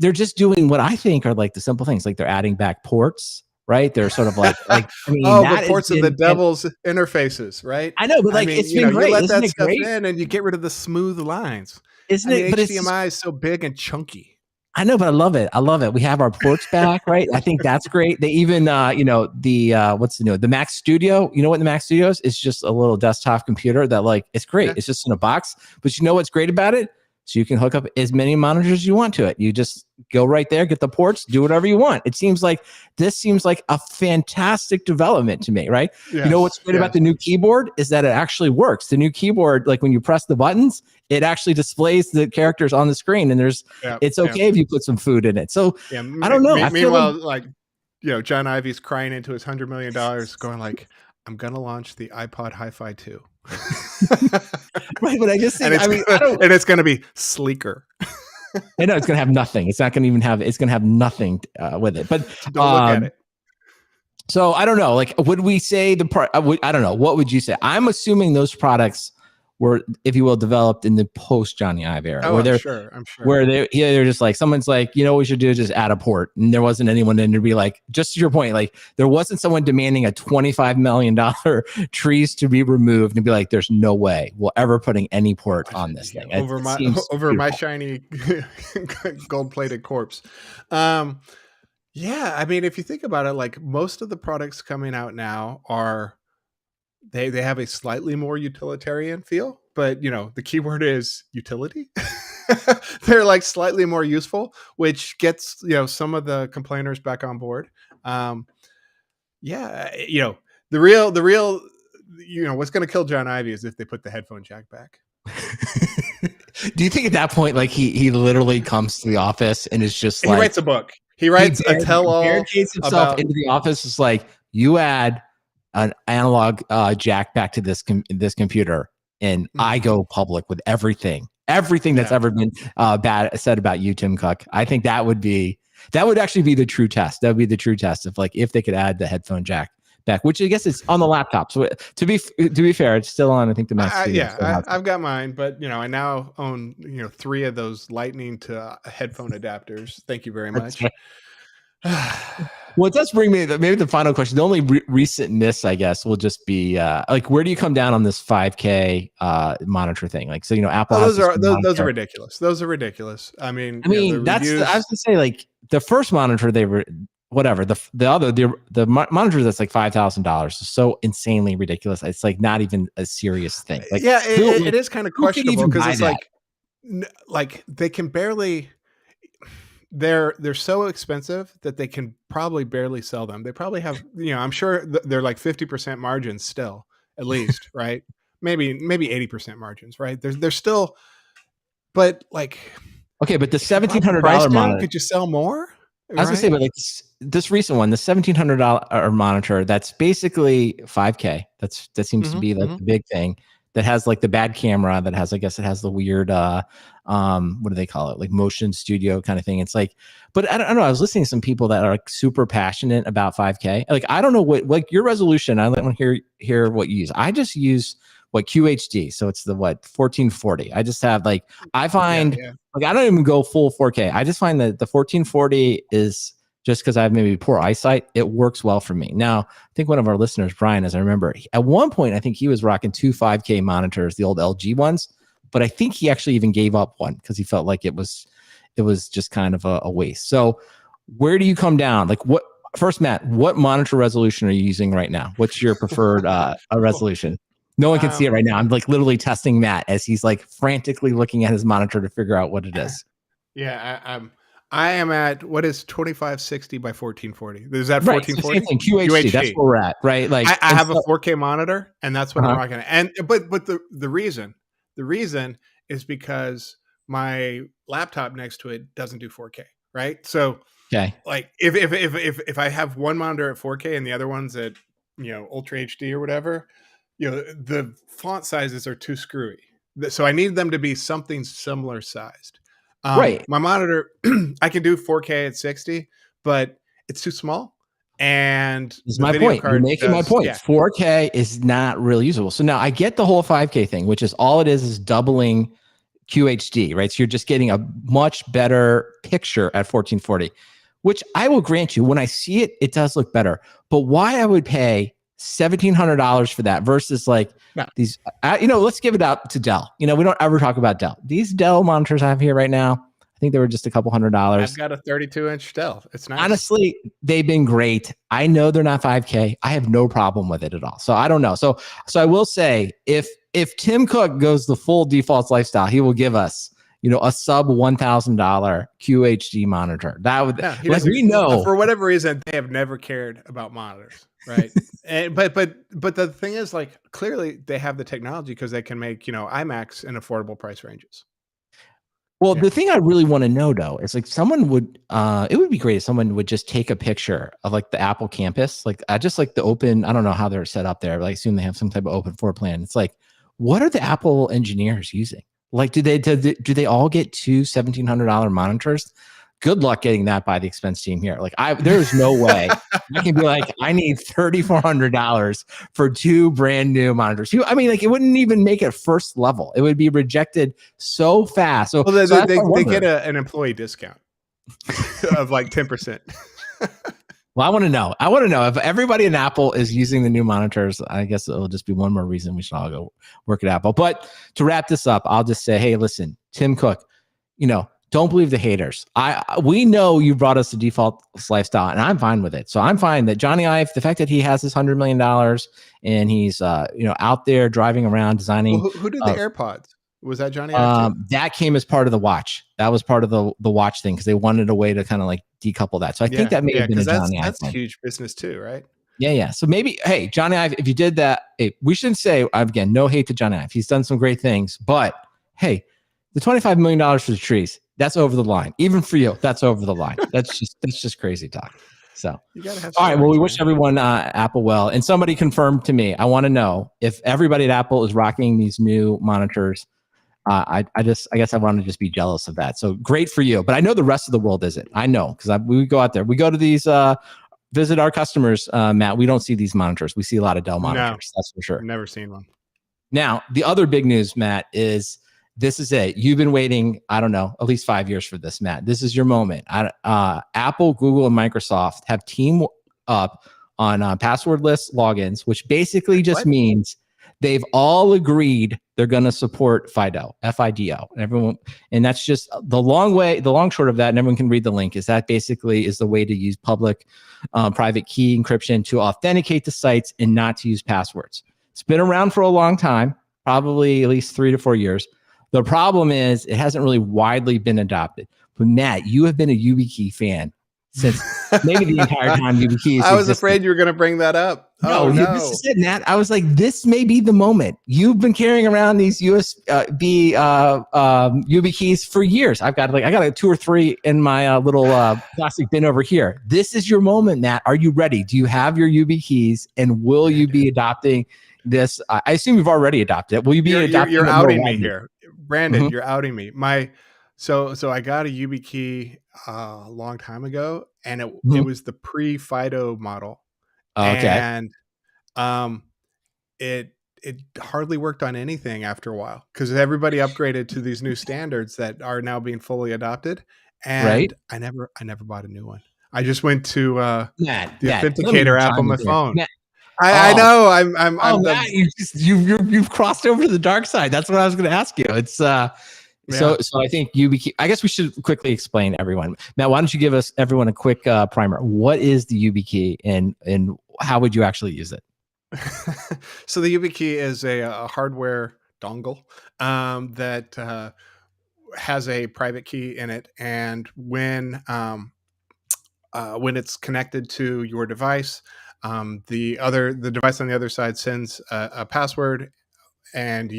they're just doing what I think are like the simple things, like they're adding back ports, right? They're sort of like I mean, the ports of the devil's interfaces, right? I know, but like, it's been great. You let Isn't that it stuff great? in, and you get rid of the smooth lines. Isn't it? But HDMI is so big and chunky. I know, but I love it. I love it. We have our ports back, right? I think that's great. They even, the Mac Studio. You know what the Mac Studio is? It's just a little desktop computer that, like, it's great. Yeah. It's just in a box. But you know what's great about it? So you can hook up as many monitors as you want to it. You just go right there, get the ports, do whatever you want. This seems like a fantastic development to me, right? Yes, you know what's great about the new keyboard is that it actually works. The new keyboard, like when you press the buttons, it actually displays the characters on the screen, and it's okay if you put some food in it. So I don't know. Meanwhile, John Ive's crying into his $100 million, going like, I'm gonna launch the iPod Hi-Fi 2. Right, but I just think, and it's going to be sleeker. I know it's going to have nothing. It's not going to even have. It's going to have nothing with it. But don't look at it. So I don't know. Like, would we say I don't know. What would you say? I'm assuming those products were, if you will, developed in the post Johnny Ive era, Oh, where I'm sure. where they're just like, someone's like, what we should do is just add a port, and there wasn't anyone in to be like, just to your point, like there wasn't someone demanding a $25 million trees to be removed and be like, there's no way we'll ever putting any port on this thing. Over my shiny gold plated corpse. Yeah, I mean, if you think about it, like most of the products coming out now are they have a slightly more utilitarian feel, but the keyword is utility. They're like slightly more useful, which gets some of the complainers back on board. Yeah, the real what's going to kill John Ivey is if they put the headphone jack back. Do you think at that point, like he literally comes to the office and is just like, he writes a book? He writes a tell-all. Barricades himself into the office. It's like, you add an analog jack back to this computer, and I go public with everything that's ever been bad said about you, Tim Cook. I think that would actually be the true test. That would be the true test of like if they could add the headphone jack back, which I guess is on the laptop. So to be fair, it's still on, I think, the Mac Studio. I've got mine, but I now own 3 of those lightning to headphone adapters. Thank you very much. Well, it does bring me maybe the final question. The only recent miss, I guess, will just be like, where do you come down on this 5K monitor thing? Like, so Apple. Those are ridiculous. Those are ridiculous. I mean, that's I was gonna say, like, the first monitor they were whatever, the monitor that's like $5,000 is so insanely ridiculous. It's like not even a serious thing. Like, yeah, it is kind of questionable because it's like they can barely. They're so expensive that they can probably barely sell them. They probably have, I'm sure they're like 50% margins still, at least, right? Maybe 80% margins, right? They're still, but like, okay, but the $1,700 monitor, could you sell more? I was gonna say, but like this recent one, the $1,700 monitor, that's basically 5K. That seems to be like the big thing. That has like the bad camera. That has, I guess, it has the weird, what do they call it? Like motion studio kind of thing. It's like, but I don't know. I was listening to some people that are like super passionate about 5K. Like, I don't know what, like your resolution. I want to hear what you use. I just use QHD. So it's the 1440. I just have like, I find like, I don't even go full 4K. I just find that the 1440 is, just because I have maybe poor eyesight, it works well for me. Now, I think one of our listeners, Brian, as I remember, at one point, I think he was rocking 2 5K monitors, the old LG ones, but I think he actually even gave up one because he felt like it was just kind of a waste. So where do you come down? Like, first, Matt, what monitor resolution are you using right now? What's your preferred resolution? No one can see it right now. I'm like literally testing Matt as he's like frantically looking at his monitor to figure out what it is. Yeah, I am at, what is 2560 by 1440? Is that 1440? Right, QHD. That's where we're at, right? Like, I have a 4K monitor, and that's what I'm rocking. And but the reason is because my laptop next to it doesn't do 4K, right? So like if I have one monitor at 4K and the other one's at Ultra HD or whatever, the font sizes are too screwy. So I need them to be something similar sized. Right. My monitor, I can do 4K at 60, but it's too small. And this is my point. You're making my point. 4K is not really usable. So now I get the whole 5K thing, which is all it is doubling QHD, right? So you're just getting a much better picture at 1440, which I will grant you, when I see it, it does look better. But why I would pay $1,700 for that versus like these, let's give it up to Dell. We don't ever talk about Dell. These Dell monitors I have here right now, I think they were just a couple $100. I've got a 32-inch Dell. It's nice. Honestly, they've been great. I know they're not 5K. I have no problem with it at all. So I don't know. So I will say, if Tim Cook goes the full defaults lifestyle, he will give us a sub $1,000 QHD monitor. That would, we know, for whatever reason, they have never cared about monitors, right? but the thing is, like, clearly they have the technology because they can make iMacs in affordable price ranges. Well, the thing I really want to know though is like someone would, it would be great if someone would just take a picture of like the Apple campus, like just like the open. I don't know how they're set up there, but I assume they have some type of open floor plan. It's like, what are the Apple engineers using? Like, do they all get 2 $1,700 monitors? good luck getting that by the expense team here. Like there's no way I can be like, I need $3,400 for 2 brand new monitors. I mean, like it wouldn't even make it first level. It would be rejected so fast. So, well, so they get an employee discount of like 10%. Well, I want to know if everybody in Apple is using the new monitors. I guess it'll just be one more reason we should all go work at Apple. But to wrap this up, I'll just say, hey, listen, Tim Cook, don't believe the haters. We know you brought us the default lifestyle, and I'm fine with it. So I'm fine that Johnny Ive, the fact that he has this $100 million and he's out there driving around designing. Well, who did the AirPods? Was that Johnny Ive too? That came as part of the watch. That was part of the watch thing because they wanted a way to kind of like decouple that. So I think that may have been a Johnny Ive. That's huge business too, right? Yeah. So maybe, hey, Johnny Ive, if you did that, we shouldn't say, again, no hate to Johnny Ive. He's done some great things, but hey, the $25 million for the trees, that's over the line. Even for you, that's over the line. That's just crazy talk. So, you gotta have all right. Well, we wish everyone Apple well. And somebody confirmed to me, I want to know if everybody at Apple is rocking these new monitors. I guess I want to just be jealous of that. So great for you. But I know the rest of the world isn't. I know because we go out there. We go to these, visit our customers, Matt. We don't see these monitors. We see a lot of Dell monitors. That's for sure. I've never seen one. Now, the other big news, Matt, is this is it. You've been waiting, I don't know, at least 5 years for this, Matt. This is your moment. Apple, Google, and Microsoft have teamed up on passwordless logins, which basically just means they've all agreed they're going to support FIDO, FIDO. And that's just the long short of that, and everyone can read the link, is that basically is the way to use public private key encryption to authenticate the sites and not to use passwords. It's been around for a long time, probably at least 3 to 4 years. The problem is it hasn't really widely been adopted. But Matt, you have been a YubiKey fan since maybe the entire time YubiKey. I was afraid you were going to bring that up. No, this is it, Matt. I was like, this may be the moment. You've been carrying around these USB YubiKeys for years. I got like 2 or 3 in my little plastic bin over here. This is your moment, Matt. Are you ready? Do you have your YubiKeys, and will you be adopting this? I assume you've already adopted it. Will you be adopting? You're outing me here, Brandon. You're outing me. So I got a YubiKey a long time ago, and it was the pre-FIDO model. Okay. And it hardly worked on anything after a while because everybody upgraded to these new standards that are now being fully adopted. And I never bought a new one. I just went to the Authenticator app on my phone. Matt, I know. Matt, you've crossed over to the dark side. That's what I was going to ask you. It's So I think YubiKey, I guess we should quickly explain everyone. Matt, why don't you give us everyone a quick primer? What is the YubiKey and how would you actually use it? So the YubiKey is a hardware dongle that has a private key in it. And when it's connected to your device, the device on the other side sends a password and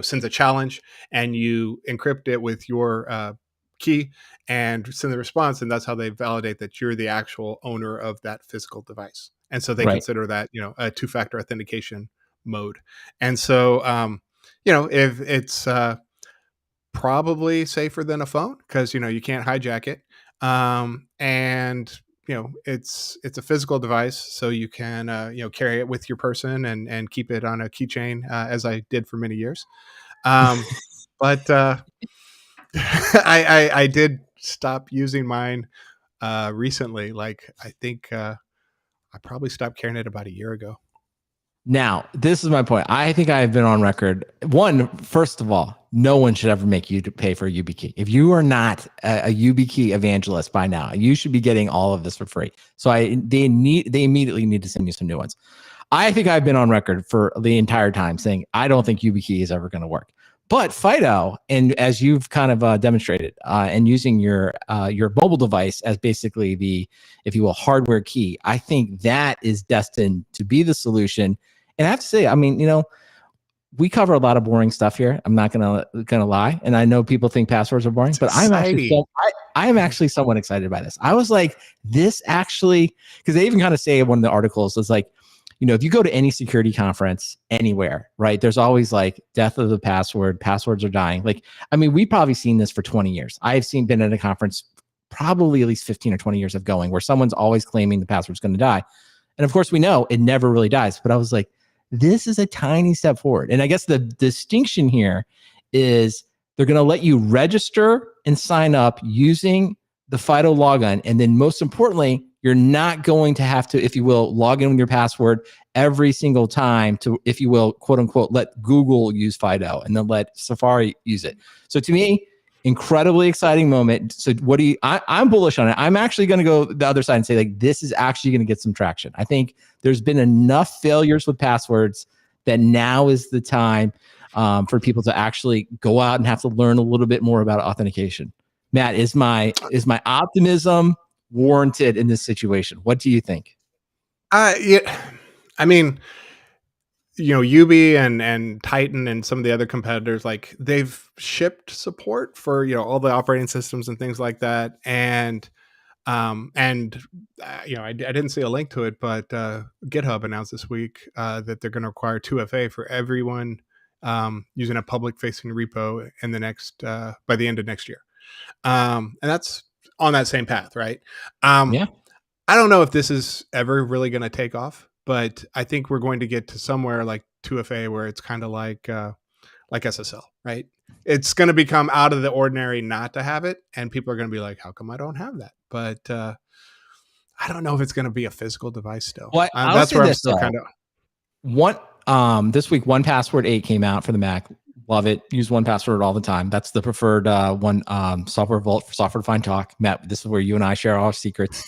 sends a challenge, and you encrypt it with your key and send the response, and that's how they validate that you're the actual owner of that physical device. And so they consider that a 2-factor authentication mode. And so if it's probably safer than a phone because you can't hijack it, and it's a physical device, so you can carry it with your person and keep it on a keychain, as I did for many years. But I did stop using mine recently. Like I think I probably stopped carrying it about a year ago. Now, this is my point. I think I've been on record. First of all, no one should ever make you to pay for a YubiKey. If you are not a YubiKey evangelist by now, you should be getting all of this for free. So they immediately need to send me some new ones. I think I've been on record for the entire time saying I don't think YubiKey is ever going to work. But FIDO, and as you've kind of demonstrated, and using your mobile device as basically the, if you will, hardware key, I think that is destined to be the solution. And I have to say, I mean, we cover a lot of boring stuff here. I'm not gonna lie, and I know people think passwords are boring, but I am actually somewhat excited by this. I was like, this actually, because they even kind of say in one of the articles, it's like, if you go to any security conference anywhere, right, there's always like death of the password, passwords are dying. Like, I mean, we've probably seen this for 20 years. I've been at a conference probably at least 15 or 20 years of going, where someone's always claiming the password's going to die. And of course, we know it never really dies. But I was like, this is a tiny step forward. And I guess the distinction here is they're going to let you register and sign up using the FIDO login. And then most importantly, you're not going to have to, if you will, log in with your password every single time to, if you will, quote unquote, let Google use FIDO and then let Safari use it. So to me, incredibly exciting moment. So what do you, I'm bullish on it. I'm actually going to go the other side and say, like, this is actually going to get some traction. I think there's been enough failures with passwords that now is the time for people to actually go out and have to learn a little bit more about authentication. Matt, is my optimism warranted in this situation? What do you think? Yeah, I mean, you know, Ubi and Titan and some of the other competitors, like, they've shipped support for, you know, all the operating systems and things like that. And you know, I didn't see a link to it, but GitHub announced this week that they're going to require 2FA for everyone using a public facing repo in the next by the end of next year. And that's on that same path, right? Yeah. I don't know if this is ever really going to take off, but I think we're going to get to somewhere like 2FA where it's kind of like SSL, right? It's going to become out of the ordinary not to have it, and people are going to be like, "How come I don't have that?" But I don't know if it's going to be a physical device still. Well, that's where I'm still kind of. This week, 1Password 8 came out for the Mac. Love it. Use 1Password all the time. That's the preferred one software vault for software defined talk. Matt, this is where you and I share our secrets.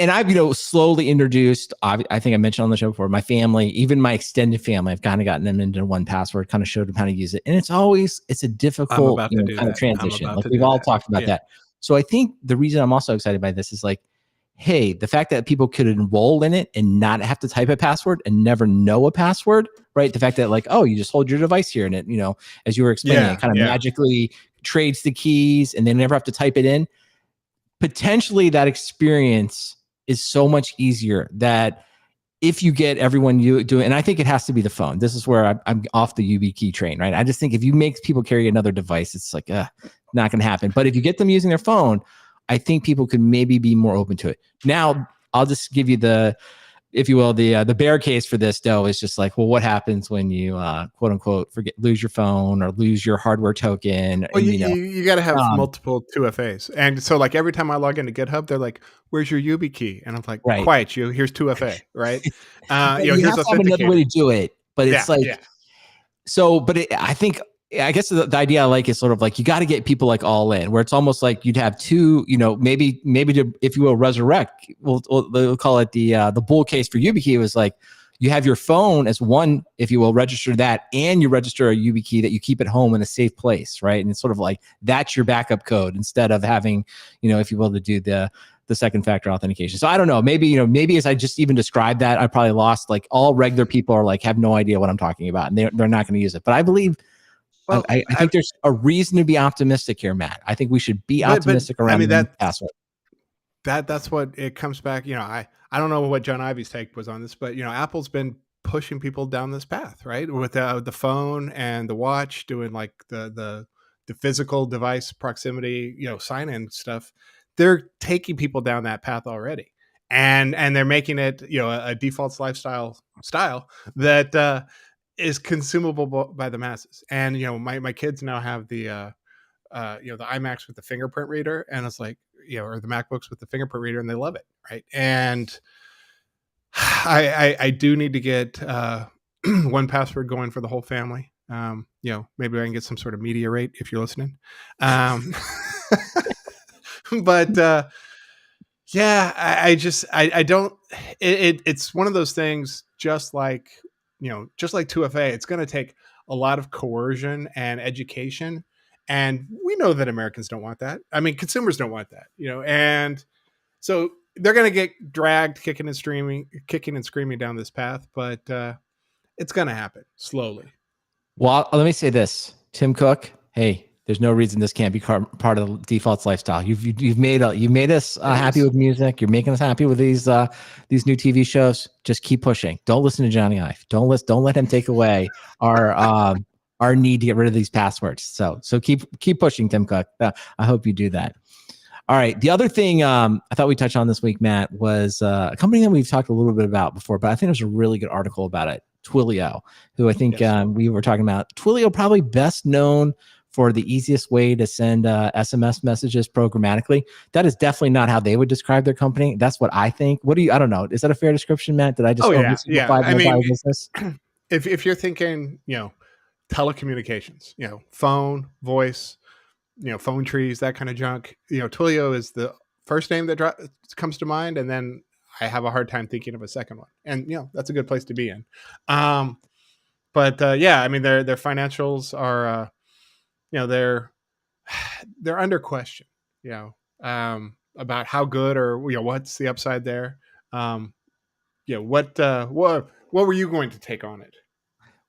And I've, you know, slowly introduced, I think I mentioned on the show before, my family, even my extended family, I've kind of gotten them into 1Password, kind of showed them how to use it. And it's a difficult kind of transition. Like, we've all talked about that. So I think the reason I'm also excited by this is, like, hey, the fact that people could enroll in it and not have to type a password and never know a password, right? The fact that, like, oh, you just hold your device here and it, you know, as you were explaining, it kind of magically trades the keys and they never have to type it in. Potentially that experience is so much easier that if you get everyone you doing, and I think it has to be the phone. This is where I'm off the YubiKey train, right? I just think if you make people carry another device, it's like, not going to happen. But if you get them using their phone, I think people could maybe be more open to it. Now, I'll just give you the, if you will, the bear case for this, though, is just like, well, what happens when you quote unquote lose your phone or lose your hardware token? Well, you got to have multiple 2FAs, and so, like, every time I log into GitHub, they're like, "Where's your YubiKey?" And I'm like, right. "Quiet, you. Here's 2FA." Right? You know, here's have another way to do it, but it's so. But I guess the idea I like is sort of like, you got to get people like all in, where it's almost like you'd have two, you know, maybe to, if you will, resurrect. We'll call it the bull case for YubiKey. Was like, you have your phone as one, if you will, register that, and you register a YubiKey that you keep at home in a safe place, right? And it's sort of like, that's your backup code instead of having, you know, if you will, to do the second factor authentication. So I don't know, maybe as I just even described that, I probably lost, like, all regular people are like, have no idea what I'm talking about, and they're not going to use it. But I believe. Well, I think there's a reason to be optimistic here, Matt. I think we should be optimistic around the password. That's what it comes back. You know, I don't know what John Ivy's take was on this, but, you know, Apple's been pushing people down this path, right? With the phone and the watch, doing like the physical device proximity, you know, sign in stuff. They're taking people down that path already, and they're making it, you know, a default lifestyle that is consumable by the masses. And, you know, my kids now have the you know, the iMacs with the fingerprint reader, and it's like, you know, or the MacBooks with the fingerprint reader, and they love it, right? And I do need to get 1Password going for the whole family. You know, maybe I can get some sort of media rate if you're listening. But yeah, I don't. It's one of those things, just like, you know, just like 2FA, it's going to take a lot of coercion and education. And we know that Americans don't want that. I mean, consumers don't want that, you know, and so they're going to get dragged kicking and screaming down this path, but it's going to happen slowly. Well, let me say this, Tim Cook, hey, there's no reason this can't be part of the defaults lifestyle. You've made us happy with music. You're making us happy with these new TV shows. Just keep pushing. Don't listen to Johnny Ive. Don't let him take away our our need to get rid of these passwords. So keep pushing, Tim Cook. I hope you do that. All right. The other thing I thought we touched on this week, Matt, was a company that we've talked a little bit about before, but I think there's a really good article about it. Twilio, who I think we were talking about. Twilio probably best known for the easiest way to send SMS messages programmatically. That is definitely not how they would describe their company. That's what I think. I don't know. Is that a fair description, Matt? Did I just oversimplify the entire business? If you're thinking, telecommunications, phone, voice, phone trees, that kind of junk, Twilio is the first name that comes to mind. And then I have a hard time thinking of a second one. And, that's a good place to be in. But their financials are, they're under question, about how good or, what's the upside there. What were you going to take on it?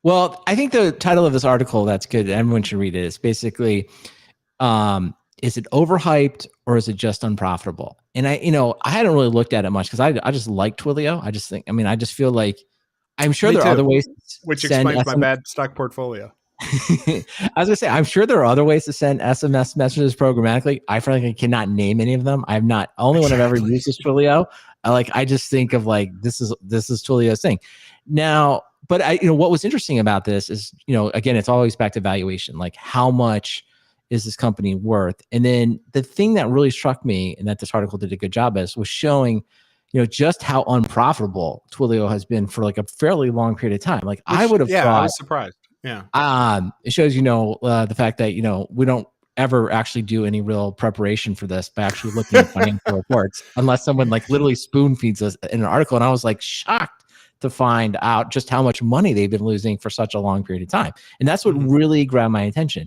Well, I think the title of this article that's good, everyone should read it. It's basically, is it overhyped or is it just unprofitable? And I hadn't really looked at it much because I just like Twilio. I just feel like I'm sure there are other ways, which explains my bad stock portfolio. I was gonna say, I'm sure there are other ways to send SMS messages programmatically. I frankly cannot name any of them. I've not. Only one I've ever used is Twilio. I just think of this is Twilio's thing. Now, but what was interesting about this is, again, it's always back to valuation. Like, how much is this company worth? And then the thing that really struck me, and that this article did a good job as, was showing, just how unprofitable Twilio has been for a fairly long period of time. I would have thought. I was surprised. Yeah. It shows, the fact that, we don't ever actually do any real preparation for this by actually looking at financial reports, unless someone literally spoon feeds us in an article. And I was shocked to find out just how much money they've been losing for such a long period of time. And that's what really grabbed my attention.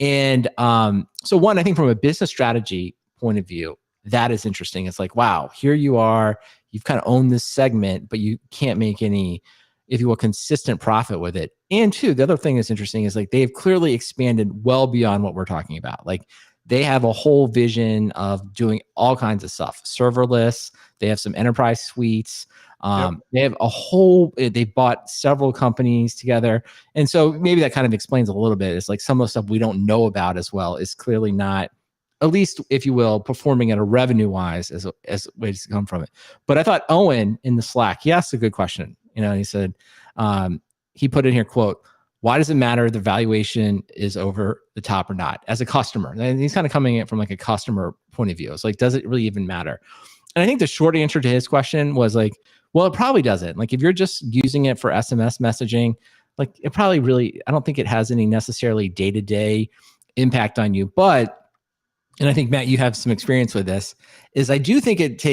And so one, I think from a business strategy point of view, that is interesting. It's wow, here you are, you've kind of owned this segment, but you can't make any, if you will, consistent profit with it. And two, the other thing that's interesting is they've clearly expanded well beyond what we're talking about. They have a whole vision of doing all kinds of stuff, serverless. They have some enterprise suites. They have they bought several companies together. And so maybe that kind of explains a little bit. It's some of the stuff we don't know about as well is clearly not, at least, if you will, performing at a revenue wise as ways to come from it. But I thought Owen in the Slack, he asked a good question. He said, he put in here, quote, "Why does it matter the valuation is over the top or not as a customer?" And he's kind of coming at it from a customer point of view. It's does it really even matter? And I think the short answer to his question was well, it probably doesn't. If you're just using it for SMS messaging, it probably really, I don't think it has any necessarily day-to-day impact on you. But, and I think, Matt, you have some experience with this, is I do think it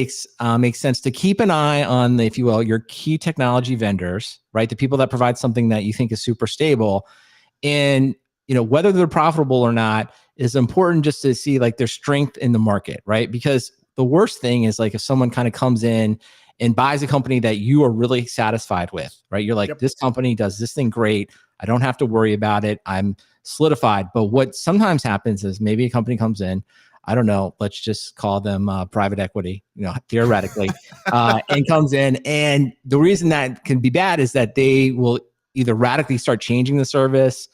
makes sense to keep an eye on, if you will, your key technology vendors, right? The people that provide something that you think is super stable. And, whether they're profitable or not is important, just to see their strength in the market, right? Because the worst thing is if someone kind of comes in and buys a company that you are really satisfied with, right? You're this company does this thing great. I don't have to worry about it. I'm solidified. But what sometimes happens is maybe a company comes in, I don't know, let's just call them private equity, theoretically, and comes in. And the reason that can be bad is that they will either radically start changing the service,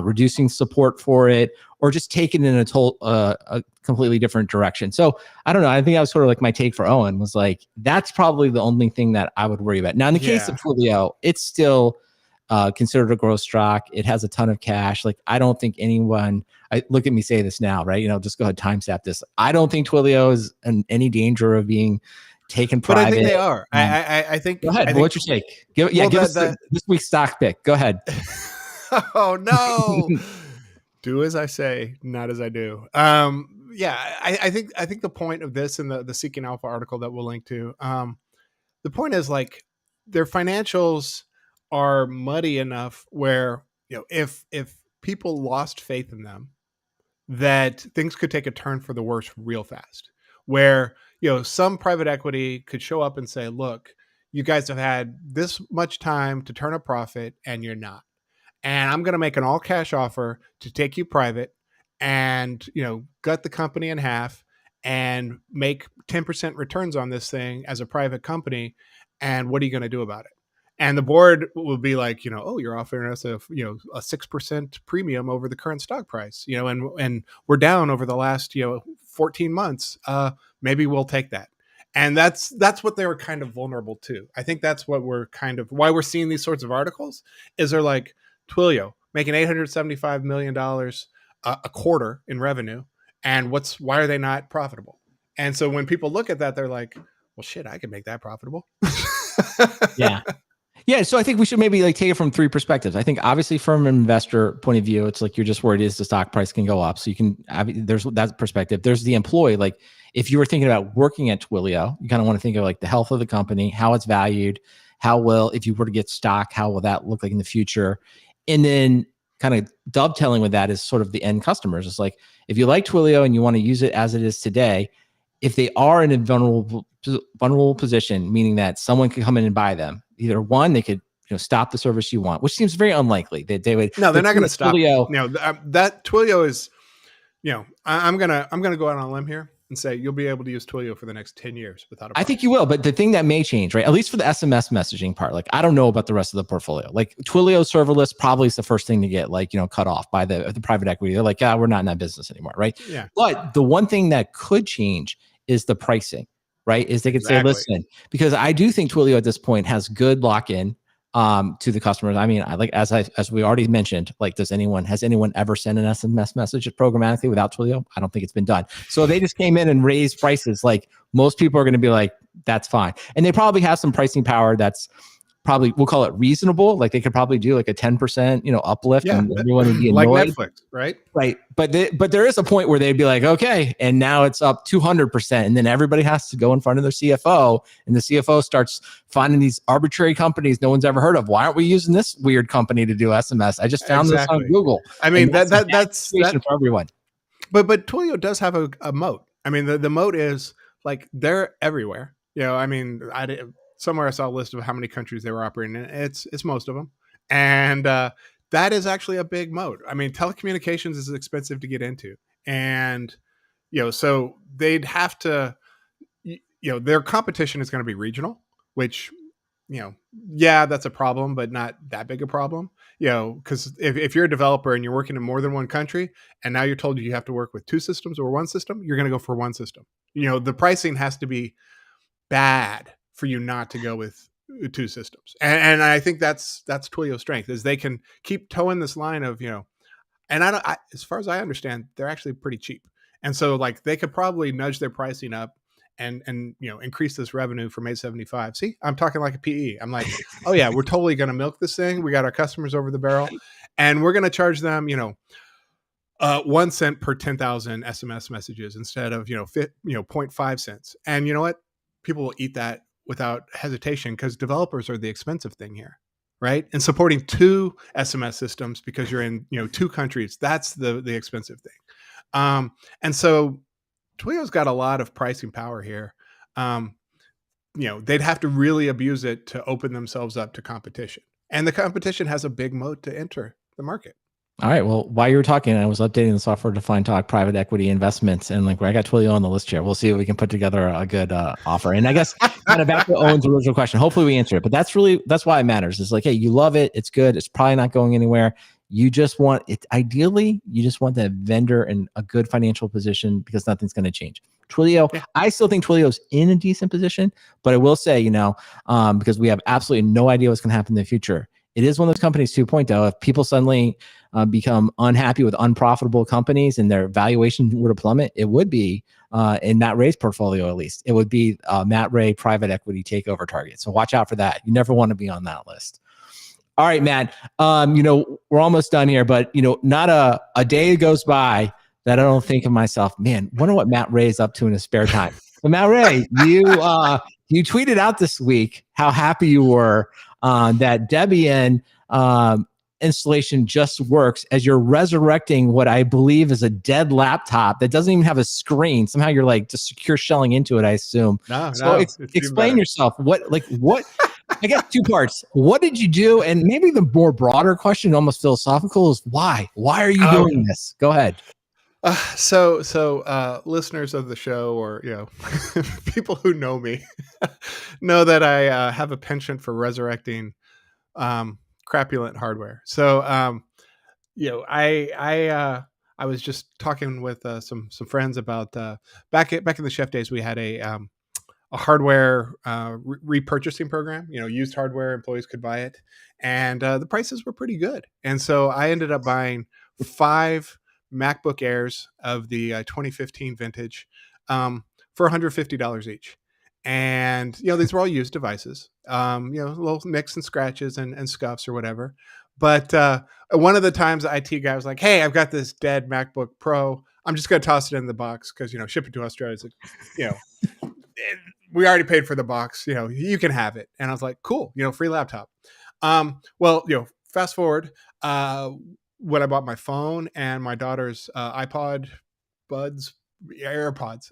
reducing support for it, or just take it in a completely different direction. So I don't know. I think that was sort of my take for Owen was that's probably the only thing that I would worry about. Now, in the case of Twilio, it's still considered a growth stock. It has a ton of cash. I don't think anyone, look at me say this now, right? Just go ahead, timestamp this. I don't think Twilio is in any danger of being taken private. But I think they are. I think. Go ahead. What's your take? Give us this week's stock pick. Go ahead. Oh no. Do as I say, not as I do. I think the point of this and the Seeking Alpha article that we'll link to, the point is their financials are muddy enough where if people lost faith in them, that things could take a turn for the worse real fast. Where some private equity could show up and say, "Look, you guys have had this much time to turn a profit, and you're not. And I'm going to make an all cash offer to take you private and, gut the company in half and make 10% returns on this thing as a private company. And what are you going to do about it?" And the board will be like, oh, you're offering us a 6% premium over the current stock price, and we're down over the last 14 months. Maybe we'll take that. And that's what they were kind of vulnerable to. I think that's what why we're seeing these sorts of articles is they're like, Twilio making $875 million a quarter in revenue, and why are they not profitable? And so when people look at that, they're like, well, shit, I can make that profitable. Yeah. Yeah, so I think we should maybe take it from three perspectives. I think obviously from an investor point of view, it's like you're just worried is the stock price can go up. So you can there's that perspective. There's the employee. Like if you were thinking about working at Twilio, you kind of want to think of like the health of the company, how it's valued, how well, if you were to get stock, how will that look like in the future? And then kind of dovetailing with that is sort of the end customers. It's like if you like Twilio and you want to use it as it is today, if they are in a vulnerable position, meaning that someone could come in and buy them, either one, they could stop the service you want, which seems very unlikely that they would. No, they're not going to stop. That Twilio is, I'm gonna go out on a limb here and say you'll be able to use Twilio for the next 10 years without a problem. I think you will, but the thing that may change, right? At least for the SMS messaging part, like I don't know about the rest of the portfolio. Like Twilio serverless probably is the first thing to get cut off by the private equity. They're like, we're not in that business anymore, right? Yeah. But the one thing that could change is the pricing, right? Is they could say, listen, because I do think Twilio at this point has good lock-in to the customers. I mean, as we already mentioned, like has anyone ever sent an SMS message programmatically without Twilio? I don't think it's been done. So they just came in and raised prices. Like most people are going to be like, that's fine. And they probably have some pricing power that's probably, we'll call it reasonable. Like they could probably do like a 10%, uplift, and everyone would be annoyed. Like Netflix, right? Right. But there is a point where they'd be like, okay, and now it's up 200%. And then everybody has to go in front of their CFO, and the CFO starts finding these arbitrary companies no one's ever heard of. Why aren't we using this weird company to do SMS? I just found this on Google. I mean, that's for everyone. But Twilio does have a moat. I mean, the moat is like they're everywhere. I mean, somewhere I saw a list of how many countries they were operating in. It's most of them. And that is actually a big moat. I mean, telecommunications is expensive to get into. And, so they'd have to, their competition is going to be regional, which, that's a problem, but not that big a problem. Because if you're a developer and you're working in more than one country, and now you're told you have to work with two systems or one system, you're going to go for one system. The pricing has to be bad for you not to go with two systems. And I think that's Twilio's strength is they can keep towing this line of, and as far as I understand, they're actually pretty cheap. And so like they could probably nudge their pricing up and increase this revenue from 875. See, I'm talking like a PE. I'm like, oh yeah, we're totally going to milk this thing. We got our customers over the barrel and we're going to charge them, 1 cent per 10,000 SMS messages instead of, 0.5 cents. And you know what? People will eat that without hesitation because developers are the expensive thing here, right? And supporting two SMS systems because you're in, two countries, that's the expensive thing. And so Twilio's got a lot of pricing power here. They'd have to really abuse it to open themselves up to competition. And the competition has a big moat to enter the market. All right. Well, while you were talking, I was updating the software defined talk private equity investments, and I got Twilio on the list here. We'll see if we can put together a good offer. And I guess kind of back to Owen's original question. Hopefully we answer it, but that's why it matters. It's like, hey, you love it. It's good. It's probably not going anywhere. You just want it. Ideally, you just want that vendor in a good financial position because nothing's going to change. Twilio, yeah. I still think Twilio's in a decent position, but I will say, because we have absolutely no idea what's going to happen in the future. It is one of those companies 2.0. If people suddenly become unhappy with unprofitable companies and their valuation were to plummet, it would be in Matt Ray's portfolio, at least. It would be Matt Ray private equity takeover target. So watch out for that. You never want to be on that list. All right, Matt. We're almost done here, but not a day goes by that I don't think of myself, man, wonder what Matt Ray is up to in his spare time. But Matt Ray, you tweeted out this week how happy you were that Debian installation just works as you're resurrecting what I believe is a dead laptop that doesn't even have a screen. Somehow you're like just secure shelling into it, I assume. Explain yourself. What? I guess two parts. What did you do? And maybe the more broader question, almost philosophical, is why? Why are you doing this? Go ahead. So listeners of the show, or people who know me, know that I have a penchant for resurrecting crapulent hardware. So I was just talking with some friends about back in the chef days. We had a hardware repurchasing program. Used hardware, employees could buy it, and the prices were pretty good. And so I ended up buying 5 MacBook Airs of the 2015 vintage for $150 each. And these were all used devices. Little nicks and scratches and scuffs or whatever. But one of the times the IT guy was like, "Hey, I've got this dead MacBook Pro. I'm just going to toss it in the box because ship it to Australia. We already paid for the box. You can have it." And I was like, "Cool. Free laptop." Well, fast forward. When I bought my phone and my daughter's iPod Buds, AirPods,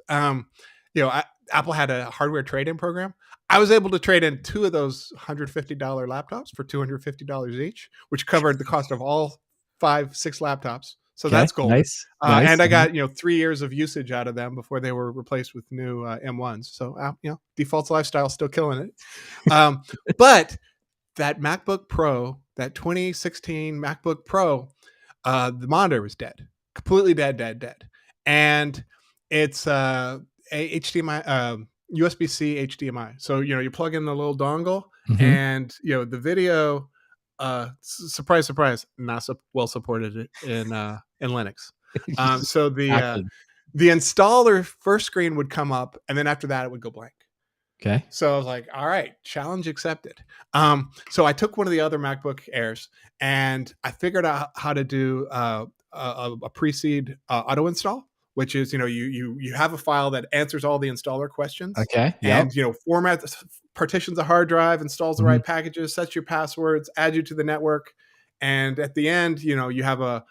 Apple had a hardware trade-in program. I was able to trade in 2 of those $150 laptops for $250 each, which covered the cost of all 5, 6 laptops. So that's gold. Nice. And I got 3 years of usage out of them before they were replaced with new M1s. So defaults lifestyle, still killing it. But that MacBook Pro, that 2016 MacBook Pro, the monitor was dead, completely dead. And it's a HDMI, USB-C HDMI. So you plug in the little dongle, and the video. Surprise, not well supported in Linux. So the installer first screen would come up, and then after that it would go blank. Okay. So I was like, all right, challenge accepted. So I took one of the other MacBook Airs and I figured out how to do a pre-seed auto install, which is, you have a file that answers all the installer questions. Okay. And, formats, partitions a hard drive, installs the right packages, sets your passwords, adds you to the network. And at the end, you have a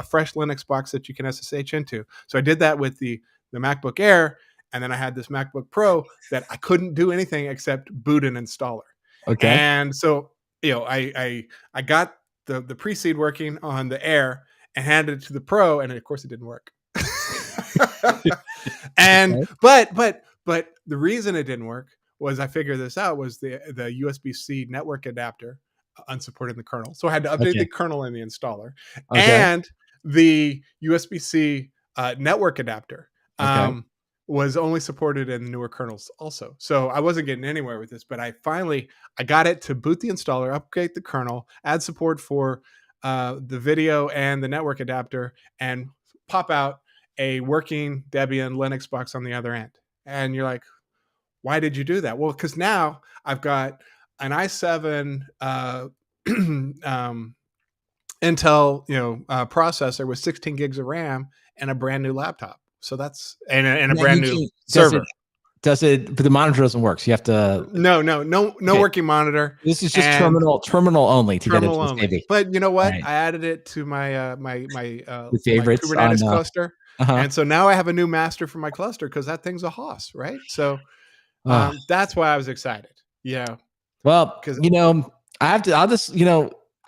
fresh Linux box that you can SSH into. So I did that with the MacBook Air. And then I had this MacBook Pro that I couldn't do anything except boot an installer. Okay. And so, I got the pre-seed working on the Air and handed it to the Pro, and of course it didn't work. And but the reason it didn't work was I figured this out was the USB-C network adapter unsupported in the kernel. So I had to update the kernel in the installer and the USB-C network adapter. Was only supported in newer kernels also. So I wasn't getting anywhere with this, but I got it to boot the installer, upgrade the kernel, add support for the video and the network adapter, and pop out a working Debian Linux box on the other end. And you're like, why did you do that? Well, because now I've got an i7 Intel processor with 16 gigs of RAM and a brand new laptop. So that's and a brand new server. Does it? But the monitor doesn't work. So you have to. No working monitor. This is just terminal only to get it to this baby. But you know what? Right. I added it to my my favorites my Kubernetes cluster, and so now I have a new master for my cluster because that thing's a hoss, right? So that's why I was excited. Yeah. Well, I'll just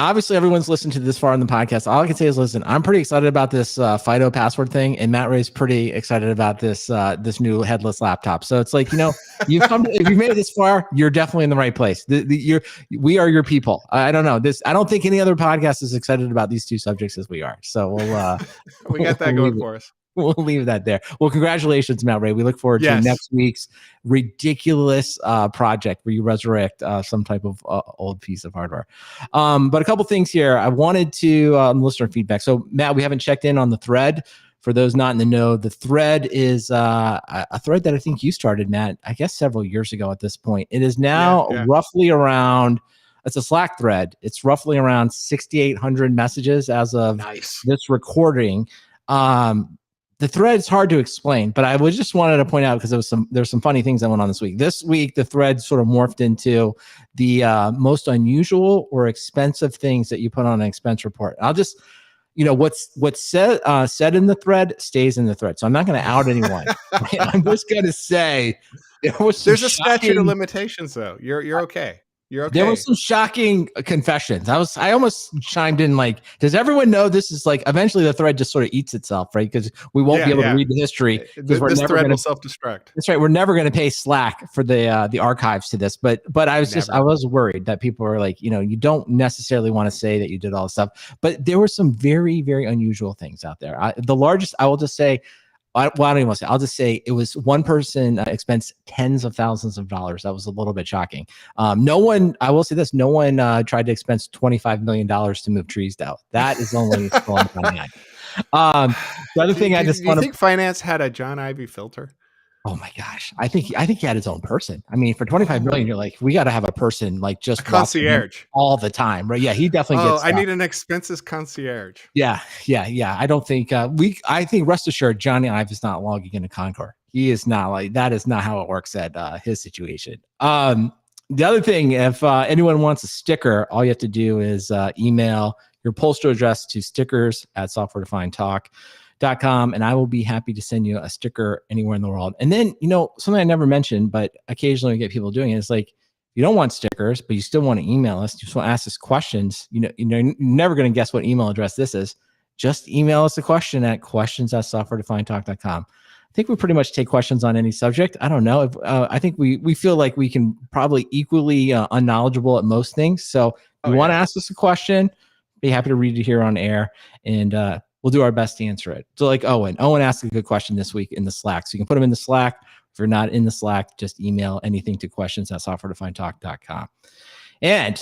obviously everyone's listened to this far in the podcast. All I can say is, listen, I'm pretty excited about this FIDO password thing, and Matt Ray's pretty excited about this new headless laptop. So it's like, you've come if you've made it this far, you're definitely in the right place. We are your people. I don't know this. I don't think any other podcast is excited about these two subjects as we are. So we'll we got that going for us. We'll leave that there. Well, congratulations, Matt Ray. We look forward to next week's ridiculous project where you resurrect some type of old piece of hardware. But a couple things here. I wanted to listener feedback. So, Matt, we haven't checked in on the thread. For those not in the know, the thread is a thread that I think you started, Matt, I guess several years ago at this point. It is now roughly around, it's a Slack thread. It's roughly around 6,800 messages as of this recording. The thread's hard to explain, but I just wanted to point out because there's some funny things that went on this week. This week, the thread sort of morphed into the most unusual or expensive things that you put on an expense report. I'll just, what's said in the thread stays in the thread. So I'm not going to out anyone. I'm just going to say there's a statute of limitations, though. You're okay. You're okay. There were some shocking confessions. I almost chimed in like, does everyone know this is like eventually the thread just sort of eats itself, right? Because we won't be able to read the history because this thread will self-destruct. That's right. We're never going to pay Slack for the archives to this. But I was worried that people were like, you don't necessarily want to say that you did all this stuff. But there were some very, very unusual things out there. The largest, I will just say, I don't even want to say. I'll just say it was one person expensed tens of thousands of dollars. That was a little bit shocking. No one, I will say this, no one tried to expense $25 million to move trees down. That is only the other thing I just want to. Do you think finance had a John Ivy filter? Oh my gosh. I think he had his own person. I mean, for 25 million, you're like, we got to have a person like just a concierge all the time, right? Yeah, he definitely gets I need an expenses concierge. Yeah. I don't think I think rest assured, Johnny Ive is not logging into Concor. He is not like that is not how it works at his situation. The other thing, if anyone wants a sticker, all you have to do is email your postal address to stickers@softwaredefinedtalk.com, and I will be happy to send you a sticker anywhere in the world. And then, something I never mentioned, but occasionally we get people doing it, is like, you don't want stickers, but you still want to email us. You just want to ask us questions. You're never going to guess what email address this is. Just email us a question at questions@softwaredefinedtalk.com. I think we pretty much take questions on any subject. I don't know. I think we feel like we can probably equally unknowledgeable at most things. So if you want to ask us a question, be happy to read it here on air, and we'll do our best to answer it. So like Owen asked a good question this week in the Slack. So you can put them in the Slack. If you're not in the Slack, just email anything to questions@softwaredefinedtalk.com. And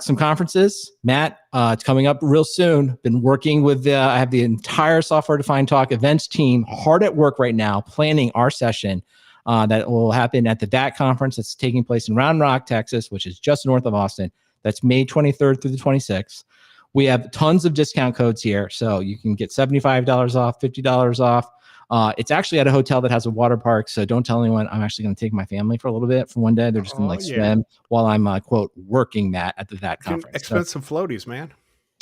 some conferences, Matt, it's coming up real soon. Been working with I have the entire Software Defined Talk events team hard at work right now, planning our session that will happen at the DAT conference that's taking place in Round Rock, Texas, which is just north of Austin. That's May 23rd through the 26th. We have tons of discount codes here, so you can get $75 off, $50 off. It's actually at a hotel that has a water park, so don't tell anyone. I'm actually going to take my family for a little bit for one day. They're just going to swim while I'm quote working that at that conference. Expensive floaties, man.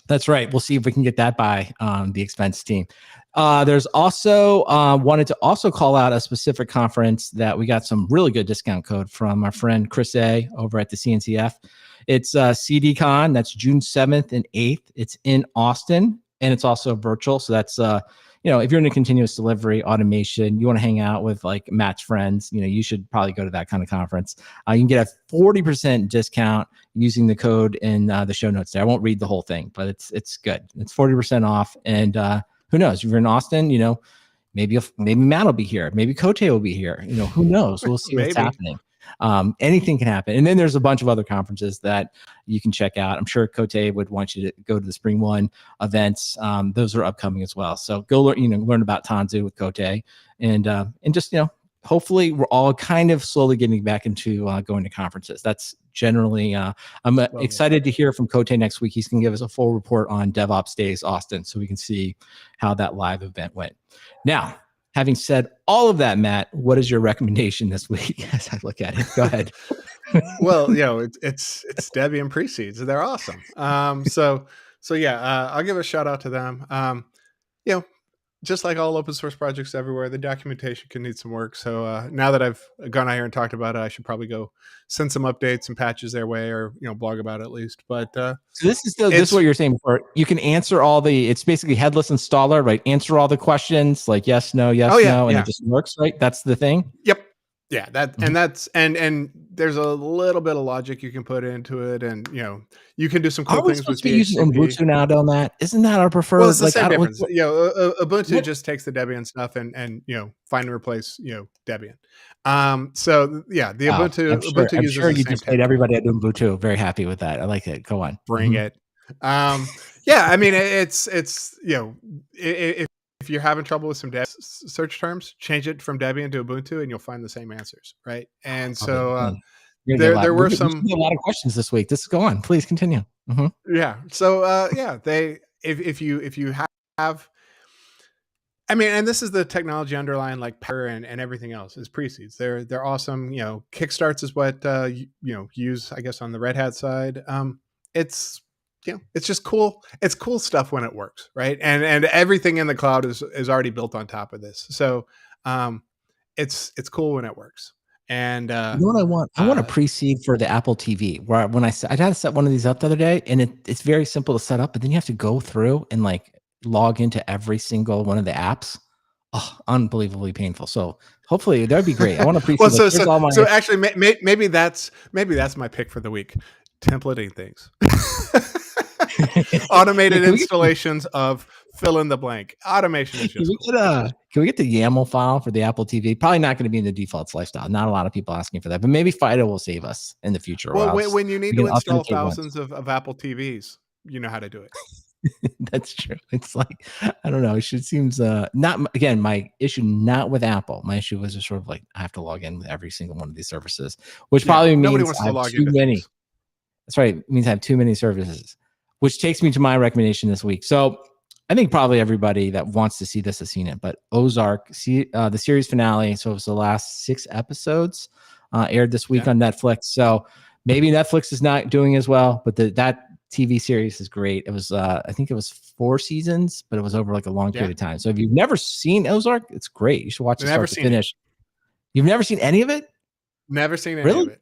That's right. We'll see if we can get that by the expense team. There's also wanted to also call out a specific conference that we got some really good discount code from our friend Chris A over at the CNCF. It's CDCon. That's June 7th and 8th. It's in Austin, and it's also virtual. So that's if you're in a continuous delivery automation, you want to hang out with like Matt's friends, you should probably go to that kind of conference. You can get a 40% discount using the code in the show notes there. I won't read the whole thing, but it's good. It's 40% off. And who knows? If you're in Austin, maybe Matt will be here. Maybe Cote will be here. Who knows? We'll see what's happening. Anything can happen. And then there's a bunch of other conferences that you can check out. I'm sure Cote would want you to go to the Spring One events. Those are upcoming as well. So go learn about Tanzu with Cote, and just, hopefully we're all kind of slowly getting back into going to conferences. That's generally, I'm excited to hear from Cote next week. He's going to give us a full report on DevOps Days Austin, so we can see how that live event went. Now, having said all of that, Matt, what is your recommendation this week as I look at it? Go ahead. Well, it's Debian pre-seeds. They're awesome. I'll give a shout out to them. Just like all open source projects everywhere, the documentation can need some work. So now that I've gone out here and talked about it, I should probably go send some updates and patches their way, or blog about it at least. But so this is what you're saying before. You can answer all it's basically headless installer, right? Answer all the questions like yes, no, and it just works, right? That's the thing. Yep. Yeah, and there's a little bit of logic you can put into it, and you can do some cool things with DHCP. Using Ubuntu now, don't that? Isn't that our preferred? Well, it's the same difference. Ubuntu just takes the Debian stuff and find and replace Debian. The Ubuntu I'm uses sure the you same just made everybody at Ubuntu very happy with that. I like it. Go on. Bring it. I mean, it's if you're having trouble with some search terms, change it from Debian to Ubuntu, and you'll find the same answers, right? And so there were a lot of questions this week. Just go on, please continue. Mm-hmm. Yeah. So if you have, I mean, and this is the technology underlying like Power and everything else is pre-seeds. They're awesome. Kickstarts is what use, I guess, on the Red Hat side. It's just cool. It's cool stuff when it works, right? And everything in the cloud is already built on top of this. So it's cool when it works. And You know what I want? I want a pre-seed for the Apple TV. Where when I had to set one of these up the other day, and it's very simple to set up, but then you have to go through and like log into every single one of the apps. Oh, unbelievably painful. So hopefully that'd be great. I want to pre-seed. Well, like, all my so actually, maybe that's my pick for the week. Templating things. Automated installations of fill in the blank. Automation is just can we get the YAML file for the Apple TV? Probably not going to be in the defaults lifestyle. Not a lot of people asking for that, but maybe FIDO will save us in the future. Well, when you need to install thousands of Apple TVs, you know how to do it. That's true. It's like, I don't know. It seems not, again, my issue, not with Apple. My issue was just sort of like, I have to log in with every single one of these services, which probably means I have too many. Things. That's right. It means I have too many services, which takes me to my recommendation this week. So I think probably everybody that wants to see this has seen it, but Ozark, the series finale. So it was the last 6 episodes aired this week on Netflix. So maybe Netflix is not doing as well, but that TV series is great. It was, I think it was 4 seasons, but it was over like a long period of time. So if you've never seen Ozark, it's great. You should watch it start to finish. You've never seen any of it? Never seen any of it.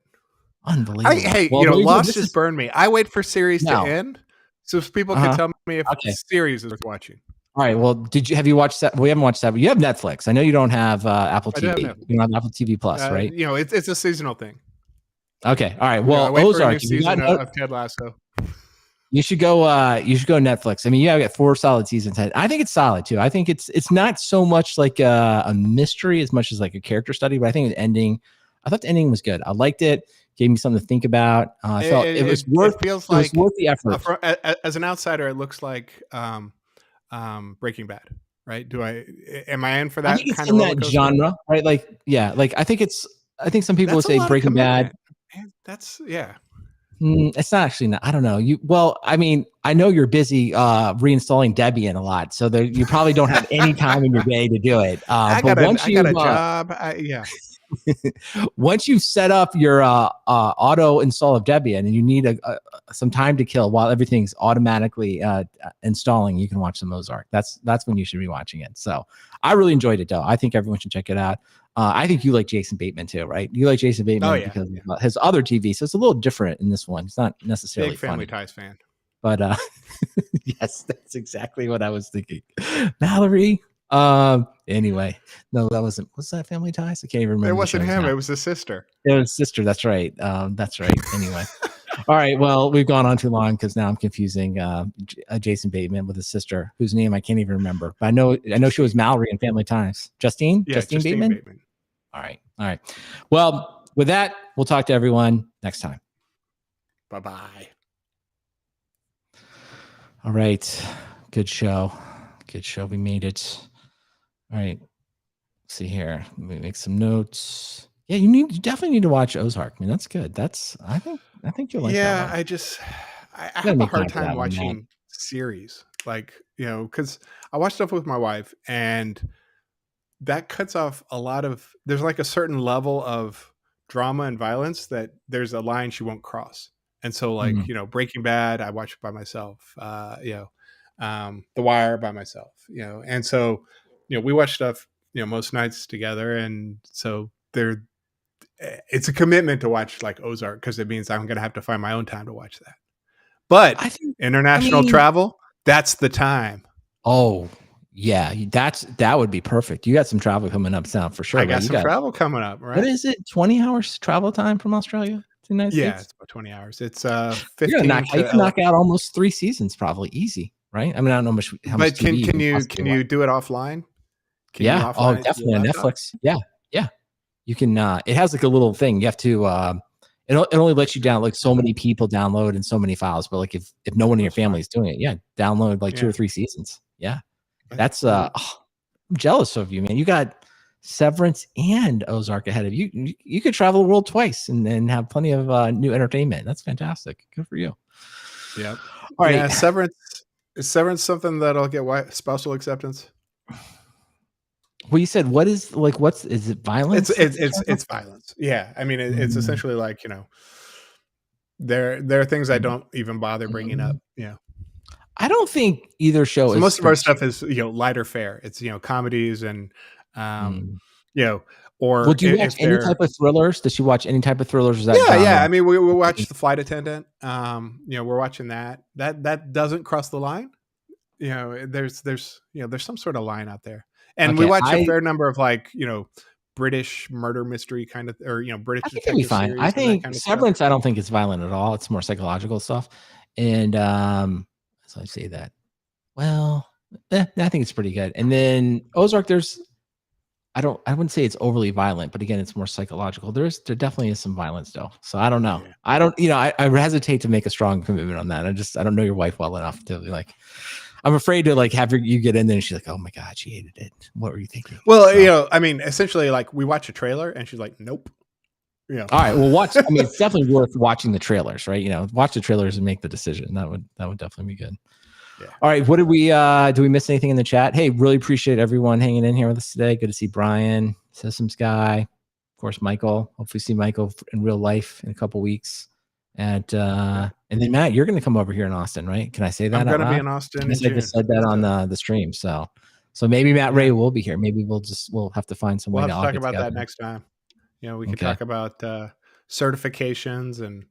Unbelievable. Hey, well, Lost just burned me. I wait for series to end so people can tell me if the series is worth watching. All right. Well, have you watched that? We haven't watched that, but you have Netflix. I know you don't have Apple TV. You don't have Apple TV Plus, right? You know, it's a seasonal thing. Okay. All right. Well, Ozark, season of Ted Lasso. You should go. You should go Netflix. I mean, you got 4 solid seasons. I think it's solid too. I think it's not so much like a mystery as much as like a character study. But I think I thought the ending was good. I liked it. Gave me something to think about. I felt it was worth. It feels like worth the effort. As an outsider, it looks like Breaking Bad. Right? Am I in for that? I think it's kind in of that genre, right? Like, yeah. Like I think some people would say Breaking Bad. Man, that's It's not actually. I don't know. Well, I mean, I know you're busy reinstalling Debian a lot, so you probably don't have any time in your day to do it. I got a job. Once you've set up your auto install of Debian and you need some time to kill while everything's automatically installing, you can watch the Ozark. That's when you should be watching it. So I really enjoyed it, though. I think everyone should check it out. I think you like Jason Bateman too, right? You like Jason Bateman because of his other TV, so it's a little different in this one. It's not necessarily big Family Ties fan, but yes, that's exactly what I was thinking. Mallory. Anyway, no, that wasn't. Was that Family Ties? I can't even remember. It wasn't him. It was his sister. It was sister. That's right. That's right. Anyway. All right. Well, we've gone on too long because now I'm confusing Jason Bateman with his sister, whose name I can't even remember. But I know she was Mallory in Family Ties. Justine? Yeah, Justine Bateman? All right. All right. Well, with that, we'll talk to everyone next time. Bye-bye. All right. Good show. Good show. We made it. All right. Let's see here. Let me make some notes. Yeah, you definitely need to watch Ozark. I mean, that's good. I think you'll like that one. I have a hard time watching series. Like, because I watch stuff with my wife and that cuts off a lot of, there's like a certain level of drama and violence that there's a line she won't cross. And so like, Breaking Bad, I watch it by myself, The Wire by myself, and so, we watch stuff, most nights together. And so it's a commitment to watch like Ozark because it means I'm going to have to find my own time to watch that. But international travel, that's the time. Oh, yeah, that would be perfect. You got some travel coming up sound for sure. I got some travel coming up, right? What is it? 20 hours travel time from Australia to the United States? It's about 20 hours. It's 15. You can knock out almost 3 seasons, probably easy, right? I mean, I don't know how much. But can you do it offline? Definitely on Netflix. Yeah. You can. It has like a little thing. You have to. It only lets you download like so many people download and so many files. But like if no one in your family is doing it, download like 2 or 3 seasons. Yeah, that's. I'm jealous of you, man. You got Severance and Ozark ahead of you. You could travel the world twice and have plenty of new entertainment. That's fantastic. Good for you. Yeah. All right. Yeah, Is Severance something that'll get spousal acceptance? Well, you said is it violence? It's violence. Yeah, I mean it's essentially like there are things I don't even bother bringing up. Yeah, I don't think either show. So most of our stuff is lighter fare. It's comedies and Or Well, do you watch any type of thrillers? Does she watch any type of thrillers? Or is that yeah. I mean, we watch The Flight Attendant. We're watching that. That doesn't cross the line. There's some sort of line out there, and we watch a fair number of British murder mystery kind of, or British detective series. I think Severance, I don't think it's violent at all. It's more psychological stuff, and so I say that. Well, I think it's pretty good. And then Ozark, I wouldn't say it's overly violent, but again, it's more psychological. There definitely is some violence though. So I don't know. Yeah. I hesitate to make a strong commitment on that. I don't know your wife well enough to be like, I'm afraid to like have you get in there and she's like, oh my God, she hated it. What were you thinking? Well, I mean, essentially like we watch a trailer and she's like, nope. Yeah. All right. Well, I mean, it's definitely worth watching the trailers, right? Watch the trailers and make the decision. That would definitely be good. Yeah. All right. What did do we miss anything in the chat? Hey, really appreciate everyone hanging in here with us today. Good to see Brian, Systems Guy, of course, Michael. Hopefully see Michael in real life in a couple weeks. And then Matt, you're going to come over here in Austin, right? Can I say that? I'm going to be in Austin. I just said that on the stream. So maybe Matt Ray will be here. Maybe we'll have to find some way to talk about that next time. We can talk about certifications and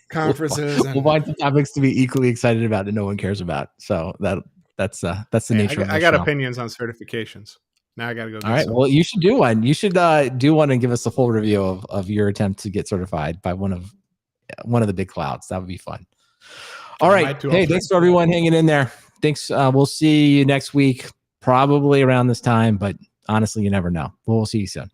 conferences. We'll find some topics to be equally excited about that no one cares about. So that's the nature. I got opinions on certifications. Now I got to go. All right. Well, you should do one. You should do one and give us a full review of your attempt to get certified by one of the big clouds. That would be fun. All right. Hey, thanks to everyone hanging in there. Thanks. We'll see you next week, probably around this time, but honestly, you never know. We'll see you soon.